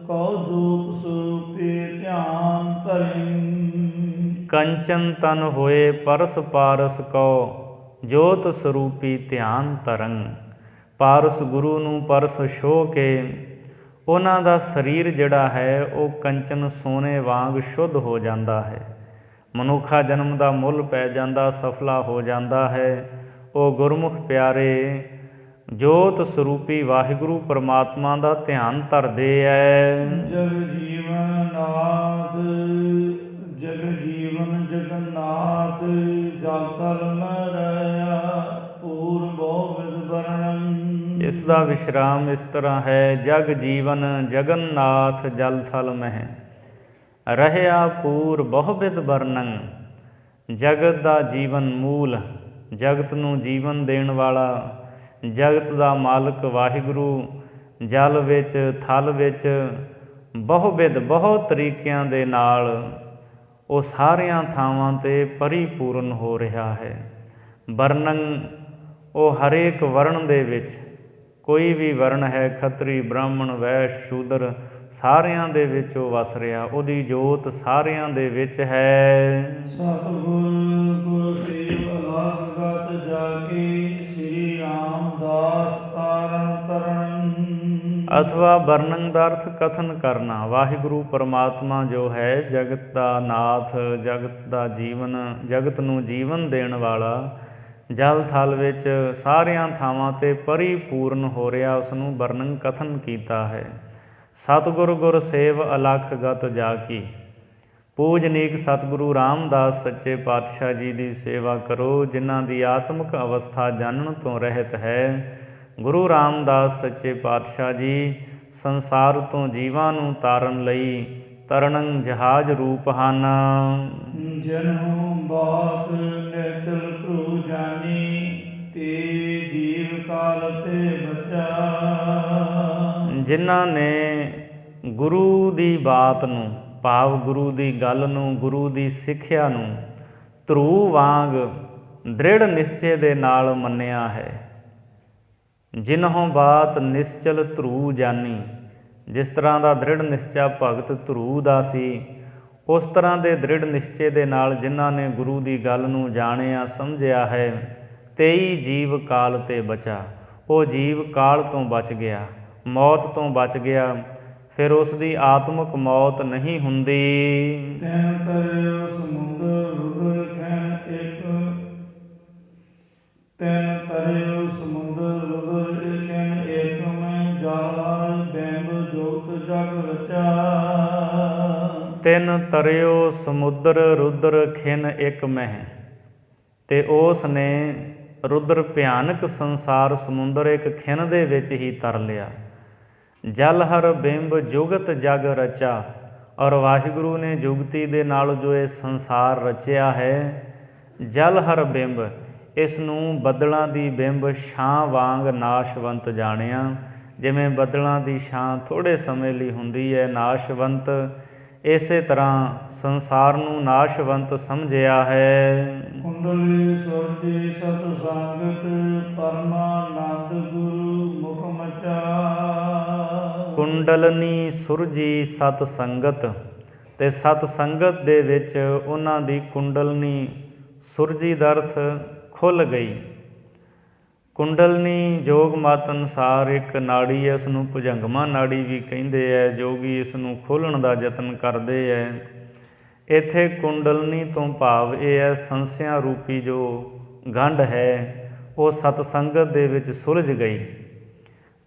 ਕਉ ਦੂਤ ਸਰੂਪੇ ਧਿਆਨ ਧਰਿ। ਕੰਚਨ ਤਨ ਹੋਏ ਪਰਸ ਪਾਰਸ ਕਉ ਜੋਤ ਸਰੂਪੀ ਧਿਆਨ ਧਰੰ। ਪਾਰਸ ਗੁਰੂ ਨੂੰ ਪਰਸ ਛੋਹ ਕੇ ਉਹਨਾਂ ਦਾ ਸਰੀਰ ਜਿਹੜਾ ਹੈ ਉਹ ਕੰਚਨ ਸੋਨੇ ਵਾਂਗ ਸ਼ੁੱਧ ਹੋ ਜਾਂਦਾ ਹੈ। ਮਨੁੱਖਾ ਜਨਮ ਦਾ ਮੁੱਲ ਪੈ ਜਾਂਦਾ, ਸਫਲਾ ਹੋ ਜਾਂਦਾ ਹੈ। ਉਹ ਗੁਰਮੁਖ ਪਿਆਰੇ ਜੋਤ ਸਰੂਪੀ ਵਾਹਿਗੁਰੂ ਪਰਮਾਤਮਾ ਦਾ ਧਿਆਨ ਧਰਦੇ ਐ। ਜਗ ਜੀਵਨ ਨਾਥ ਜਗ ਜੀਵਨ ਜਗਨਨਾਥ ਜਲ ਤਲ ਮੈਂ ਰਹਿਆ ਪੂਰ ਬਹੁ ਵਿਦ ਵਰਣਨ। ਇਸ ਦਾ ਵਿਸ਼ਰਾਮ ਇਸ ਤਰ੍ਹਾਂ ਹੈ। ਜਗ ਜੀਵਨ ਜਗਨਨਾਥ ਜਲ ਥਲ ਮਹਿ ਰਹਿਆ ਪੂਰ ਬਹੁਵਿਧ ਵਰਣਨ। ਜਗਤ ਦਾ ਜੀਵਨ ਮੂਲ, ਜਗਤ ਨੂੰ ਜੀਵਨ ਦੇਣ ਵਾਲਾ, ਜਗਤ ਦਾ ਮਾਲਕ ਵਾਹਿਗੁਰੂ ਜਲ ਵਿੱਚ ਥਲ ਵਿੱਚ ਬਹੁਵਿਧ ਬਹੁਤ ਤਰੀਕਿਆਂ ਦੇ ਨਾਲ ਉਹ ਸਾਰੀਆਂ ਥਾਵਾਂ 'ਤੇ ਪਰਿਪੂਰਨ ਹੋ ਰਿਹਾ ਹੈ। ਵਰਣਨ ਉਹ ਹਰੇਕ ਵਰਣ ਦੇ ਵਿੱਚ, ਕੋਈ ਵੀ ਵਰਣ ਹੈ, ਖੱਤਰੀ ਬ੍ਰਾਹਮਣ ਵੈਸ਼ ਸ਼ੂਦਰ, ਸਾਰਿਆਂ ਦੇ ਵਿੱਚ ਉਹ ਵਸ ਰਿਹਾ। ਉਹਦੀ ਜੋਤ ਸਾਰਿਆਂ ਦੇ ਵਿੱਚ ਹੈ। ਸਤਿਗੁਰ ਗੁਰ ਸੇਵ ਅਲਾਖ ਗਤ ਜਾ ਕੇ ਸ੍ਰੀ ਰਾਮਦਾਸ ਤਾਰਨ ਤਰਣ। ਅਥਵਾ ਵਰਣਨ ਦਾ ਅਰਥ ਕਥਨ ਕਰਨਾ। ਵਾਹਿਗੁਰੂ ਪਰਮਾਤਮਾ ਜੋ ਹੈ ਜਗਤ ਦਾ ਨਾਥ, ਜਗਤ ਦਾ ਜੀਵਨ, ਜਗਤ ਨੂੰ ਜੀਵਨ ਦੇਣ ਵਾਲਾ, ਜਲ ਥਲ ਵਿੱਚ ਸਾਰਿਆਂ ਥਾਵਾਂ 'ਤੇ ਪਰਿਪੂਰਨ ਹੋ ਰਿਹਾ, ਉਸ ਨੂੰ ਵਰਣਨ ਕਥਨ ਕੀਤਾ ਹੈ। ਸਤਿਗੁਰ ਗੁਰ ਸੇਵ ਅਲਖ ਗਤ ਜਾ ਕੀ। ਪੂਜਨੀਕ ਸਤਿਗੁਰੂ ਰਾਮਦਾਸ ਸੱਚੇ ਪਾਤਸ਼ਾਹ ਜੀ ਦੀ ਸੇਵਾ ਕਰੋ, ਜਿਨ੍ਹਾਂ ਦੀ ਆਤਮਿਕ ਅਵਸਥਾ ਜਾਣਨ ਤੋਂ ਰਹਿਤ ਹੈ। ਗੁਰੂ ਰਾਮਦਾਸ ਸੱਚੇ ਪਾਤਸ਼ਾਹ ਜੀ ਸੰਸਾਰ ਤੋਂ ਜੀਵਾਂ ਨੂੰ ਤਾਰਨ ਲਈ ਤਰਨੰ ਜਹਾਜ਼ ਰੂਪ ਹਨ। ਜਨੁ ਬਾਤ ਨਿਚਲ ਧਰੂ ਜਾਨੀ ਤੇ ਜੀਵ ਕਾਲ ਤੇ ਬਚਾ। ਜਿਨ੍ਹਾਂ ਨੇ ਗੁਰੂ ਦੀ ਬਾਤ ਨੂੰ, ਭਾਵ ਗੁਰੂ ਦੀ ਗੱਲ ਨੂੰ, ਗੁਰੂ ਦੀ ਸਿੱਖਿਆ ਨੂੰ ਧਰੂ ਵਾਂਗ ਦ੍ਰਿੜ ਨਿਸ਼ਚੇ ਦੇ ਨਾਲ ਮੰਨਿਆ ਹੈ। ਜਿਨਹੁ ਬਾਤ ਨਿਸ਼ਚਲ ਧਰੂ ਜਾਨੀ। ਜਿਸ ਤਰ੍ਹਾਂ ਦਾ ਦ੍ਰਿੜ ਨਿਸ਼ਚਾ ਭਗਤ ਧਰੂ ਦਾ ਸੀ, ਉਸ ਤਰ੍ਹਾਂ ਦੇ ਦ੍ਰਿੜ ਨਿਸ਼ਚੇ ਦੇ ਨਾਲ ਜਿਨ੍ਹਾਂ ਨੇ ਗੁਰੂ ਦੀ ਗੱਲ ਨੂੰ ਜਾਣਿਆ ਸਮਝਿਆ ਹੈ, 23 ਜੀਵ ਕਾਲ ਤੇ ਬਚਾ। ਉਹ ਜੀਵ ਕਾਲ ਤੋਂ ਬਚ ਗਿਆ, ਮੌਤ ਤੋਂ ਬਚ ਗਿਆ। ਫਿਰ ਉਸ ਦੀ ਆਤਮਿਕ ਮੌਤ ਨਹੀਂ ਹੁੰਦੀ। ਤੈਨ ਤਰਿਓ ਸਮੁੰਦਰ ਰੁਦਰ ਖੈਨ ਇੱਕ, ਤੈਨ ਤਰਿਓ ਸਮੁੰਦਰ ਰੁਦਰ ਖੈਨ ਇੱਕ ਮੈਂ ਜਲ ਬਿੰਬ ਜੋਤ ਜਗ ਰਚਾ। ਤਿੰਨ ਤਰਿਓ ਸਮੁੰਦਰ ਰੁਦਰ ਖਿਨ ਇੱਕ ਮਹਿ। ਤੇ ਉਸ ਨੇ ਰੁਦਰ ਭਿਆਨਕ ਸੰਸਾਰ ਸਮੁੰਦਰ ਇੱਕ ਖਿਨ ਦੇ ਵਿੱਚ ਹੀ ਤਰ ਲਿਆ। ਜਲ ਹਰ ਬਿੰਬ ਜੁਗਤ ਜਗ ਰਚਾ। ਔਰ ਵਾਹਿਗੁਰੂ ਨੇ ਜੁਗਤੀ ਦੇ ਨਾਲ ਜੋ ਇਹ ਸੰਸਾਰ ਰਚਿਆ ਹੈ, ਜਲ ਹਰ ਬਿੰਬ, ਇਸ ਨੂੰ ਬੱਦਲਾਂ ਦੀ ਬਿੰਬ ਛਾਂ ਵਾਂਗ ਨਾਸ਼ਵੰਤ ਜਾਣਿਆ। ਜਿਵੇਂ ਬੱਦਲਾਂ ਦੀ ਛਾਂ ਥੋੜ੍ਹੇ ਸਮੇਂ ਲਈ ਹੁੰਦੀ ਹੈ ਨਾਸ਼ਵੰਤ, ਇਸੇ ਤਰ੍ਹਾਂ ਸੰਸਾਰ ਨੂੰ ਨਾਸ਼ਵੰਤ ਸਮਝਿਆ ਹੈ। ਕੁੰਡਲੀ ਸੁਰਜੀ ਸਤ ਸੰਗਤ ਪਰਮਾਨੰਦ ਗੁਰੂ ਮੁਖ ਮਚਾ। ਕੁੰਡਲਨੀ ਸੁਰਜੀ ਸਤ ਸੰਗਤ, ਤੇ ਸਤ ਸੰਗਤ ਦੇ ਵਿੱਚ ਉਹਨਾਂ ਦੀ ਕੁੰਡਲਨੀ, ਸੁਰਜੀ ਦਾ ਅਰਥ ਖੁੱਲ੍ਹ ਗਈ। ਕੁੰਡਲਨੀ ਜੋਗ ਮਤ ਅਨੁਸਾਰ ਇੱਕ ਨਾੜੀ ਹੈ, ਉਸ ਨੂੰ ਭੁਜੰਗਮਾ ਨਾੜੀ ਵੀ ਕਹਿੰਦੇ ਹੈ। ਜੋਗੀ ਇਸ ਨੂੰ ਖੋਲ੍ਹਣ ਦਾ ਯਤਨ ਕਰਦੇ ਹੈ। ਇੱਥੇ ਕੁੰਡਲਨੀ ਤੋਂ ਭਾਵ ਇਹ ਹੈ ਸੰਸਿਆ ਰੂਪੀ ਜੋ ਗੰਢ ਹੈ ਉਹ ਸਤ ਸੰਗਤ ਦੇ ਵਿੱਚ ਸੁਲਝ ਗਈ।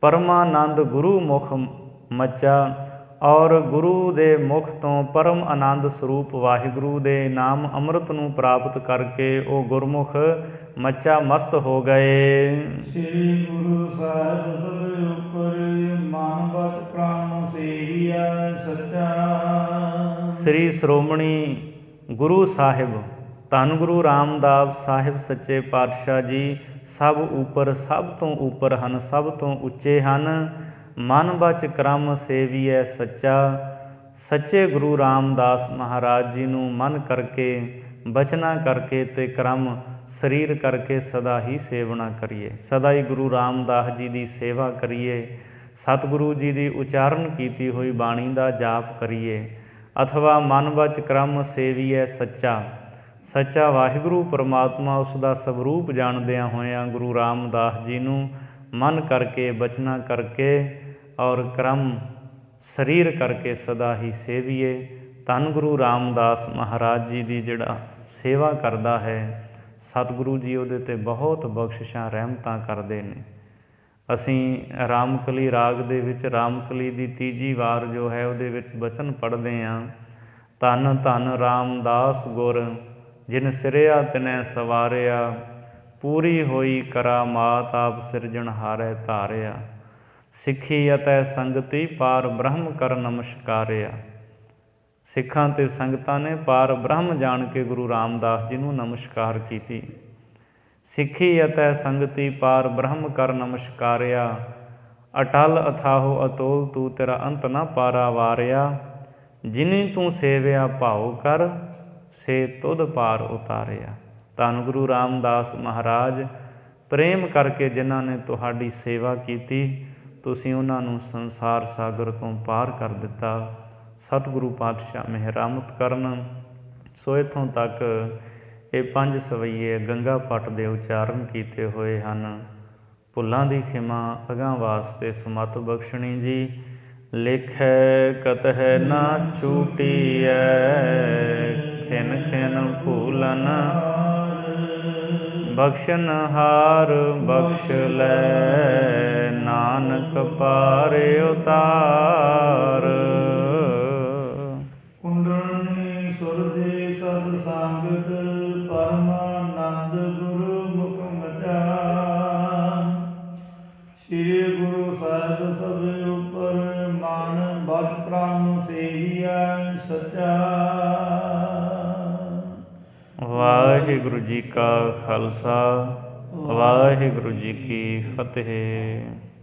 ਪਰਮਾਨੰਦ ਗੁਰੂ ਮੁਖ ਮੱਚਾ। ਔਰ ਗੁਰੂ ਦੇ ਮੁਖ ਤੋਂ ਪਰਮ ਆਨੰਦ ਸਰੂਪ ਵਾਹਿਗੁਰੂ ਦੇ ਨਾਮ ਅੰਮ੍ਰਿਤ ਨੂੰ ਪ੍ਰਾਪਤ ਕਰਕੇ ਉਹ ਗੁਰਮੁਖ ਮੱਚਾ ਮਸਤ ਹੋ ਗਏ। ਸ੍ਰੀ ਗੁਰੂ ਸਾਹਿਬ ਸਭ ਉਪਰ ਮਨ ਬਤ ਕ੍ਰਮ ਸੇਵੀਆ ਸੱਚਾ। ਸ੍ਰੀ ਸ਼੍ਰੋਮਣੀ ਗੁਰੂ ਸਾਹਿਬ ਧੰਨ ਗੁਰੂ ਰਾਮਦਾਸ ਸਾਹਿਬ ਸੱਚੇ ਪਾਤਸ਼ਾਹ ਜੀ ਸਭ ਉੱਪਰ, ਸਭ ਤੋਂ ਉੱਪਰ ਹਨ, ਸਭ ਤੋਂ ਉੱਚੇ ਹਨ। ਮਨ ਬਚ ਕ੍ਰਮ ਸੇਵੀਐ ਸੱਚਾ। ਸੱਚੇ ਗੁਰੂ ਰਾਮਦਾਸ ਮਹਾਰਾਜ ਜੀ ਨੂੰ ਮਨ ਕਰਕੇ, ਬਚਨਾ ਕਰਕੇ ਤੇ ਕ੍ਰਮ ਸਰੀਰ ਕਰਕੇ ਸਦਾ ਹੀ ਸੇਵਨਾ ਕਰੀਏ। ਸਦਾ ਹੀ ਗੁਰੂ ਰਾਮਦਾਸ ਜੀ ਦੀ ਸੇਵਾ ਕਰੀਏ। ਸਤਿਗੁਰੂ ਜੀ ਦੀ ਉਚਾਰਨ ਕੀਤੀ ਹੋਈ ਬਾਣੀ ਦਾ ਜਾਪ ਕਰੀਏ। ਅਥਵਾ ਮਨ ਵਚ ਕਰਮ ਸੇਵੀਐ ਸੱਚਾ। ਸੱਚਾ ਵਾਹਿਗੁਰੂ ਪਰਮਾਤਮਾ, ਉਸ ਦਾ ਸਵਰੂਪ ਜਾਣਦਿਆਂ ਹੋਇਆਂ ਗੁਰੂ ਰਾਮਦਾਸ ਜੀ ਨੂੰ ਮਨ ਕਰਕੇ, ਬਚਨਾ ਕਰਕੇ ਔਰ ਕਰਮ ਸਰੀਰ ਕਰਕੇ ਸਦਾ ਹੀ ਸੇਵੀਏ। ਧੰਨ ਗੁਰੂ ਰਾਮਦਾਸ ਮਹਾਰਾਜ ਜੀ ਦੀ ਜਿਹੜਾ ਸੇਵਾ ਕਰਦਾ ਹੈ, ਸਤਿਗੁਰੂ ਜੀ ਉਹਦੇ 'ਤੇ ਬਹੁਤ ਬਖਸ਼ਿਸ਼ਾਂ ਰਹਿਮਤਾਂ ਕਰਦੇ ਨੇ। ਅਸੀਂ ਰਾਮਕਲੀ ਰਾਗ ਦੇ ਵਿੱਚ ਰਾਮਕਲੀ ਦੀ ਤੀਜੀ ਵਾਰ ਜੋ ਹੈ ਉਹਦੇ ਵਿੱਚ ਬਚਨ ਪੜ੍ਹਦੇ ਹਾਂ, ਧੰਨ ਧੰਨ ਰਾਮਦਾਸ ਗੁਰ ਜਿਨ ਸਿਰਿਆ ਤਿਨੈ ਸਵਾਰਿਆ। ਪੂਰੀ ਹੋਈ ਕਰਾਮਾਤ ਆਪ ਸਿਰਜਣਹਾਰੈ ਧਾਰਿਆ। ਸਿੱਖੀ ਅਤੇ ਸੰਗਤੀ ਪਾਰ ਬ੍ਰਹਮ ਕਰ ਨਮਸਕਾਰਿਆ। ਸਿੱਖਾਂ ਅਤੇ ਸੰਗਤਾਂ ਨੇ ਪਾਰ ਬ੍ਰਹਮ ਜਾਣ ਕੇ ਗੁਰੂ ਰਾਮਦਾਸ ਜੀ ਨੂੰ ਨਮਸਕਾਰ ਕੀਤੀ। ਸਿੱਖੀ ਅਤੇ ਸੰਗਤੀ ਪਾਰ ਬ੍ਰਹਮ ਕਰ ਨਮਸਕਾਰਿਆ। ਅਟਲ ਅਥਾਹੋ ਅਤੋਲ ਤੂੰ ਤੇਰਾ ਅੰਤ ਨਾ ਪਾਰਾ ਵਾਰਿਆ। ਜਿਨੀ ਤੂੰ ਸੇਵਿਆ ਭਾਉ ਕਰ ਸੇ ਤੁਧ ਪਾਰ ਉਤਾਰਿਆ। ਧੰਨ ਗੁਰੂ ਰਾਮਦਾਸ ਮਹਾਰਾਜ, ਪ੍ਰੇਮ ਕਰਕੇ ਜਿਨ੍ਹਾਂ ਨੇ ਤੁਹਾਡੀ ਸੇਵਾ ਕੀਤੀ, ਤੁਸੀਂ ਉਹਨਾਂ ਨੂੰ ਸੰਸਾਰ ਸਾਗਰ ਤੋਂ ਪਾਰ ਕਰ ਦਿੱਤਾ। ਸਤਿਗੁਰੂ ਪਾਤਸ਼ਾਹ ਮਿਹਰਾਮਤ ਕਰਨ। ਸੋ ਇੱਥੋਂ ਤੱਕ ਇਹ 5 ਸਵਈਏ ਗੰਗਾ ਪਟ ਦੇ ਉਚਾਰਨ ਕੀਤੇ ਹੋਏ ਹਨ। ਭੁੱਲਾਂ ਦੀ ਖਿਮਾ ਅਗਾਂਹ ਵਾਸਤੇ ਸੁਮਤ ਬਖਸ਼ਣੀ ਜੀ। ਲਿਖੈ ਕਤਹਿ ਨਾ ਛੂਟੀਐ ਖਿਨ ਖਿਨ ਭੂਲਨ। ਬਖਸ਼ਨ ਹਾਰ ਬਖਸ਼ ਲੈ ਨਾਨਕ ਪਾਰ ਉਤਾਰ। ਕੁੰਡਲਨੀ ਸੁਰਜੇ ਸਤ ਸੰਗਤ ਪਰਮਾਨੰਦ ਗੁਰੂ ਮੁਖ ਮਚਾਨ। ਸ੍ਰੀ ਗੁਰੂ ਸਾਹਿਬ ਸਭ ਉਪਰ ਮਾਨ ਬਚ ਪ੍ਰਾਨ ਸੇਵੀਐ ਸੱਚਾ। ਵਾਹਿਗੁਰੂ ਜੀ ਕਾ ਖਾਲਸਾ, ਵਾਹਿਗੁਰੂ ਜੀ ਕੀ ਫਤਿਹ।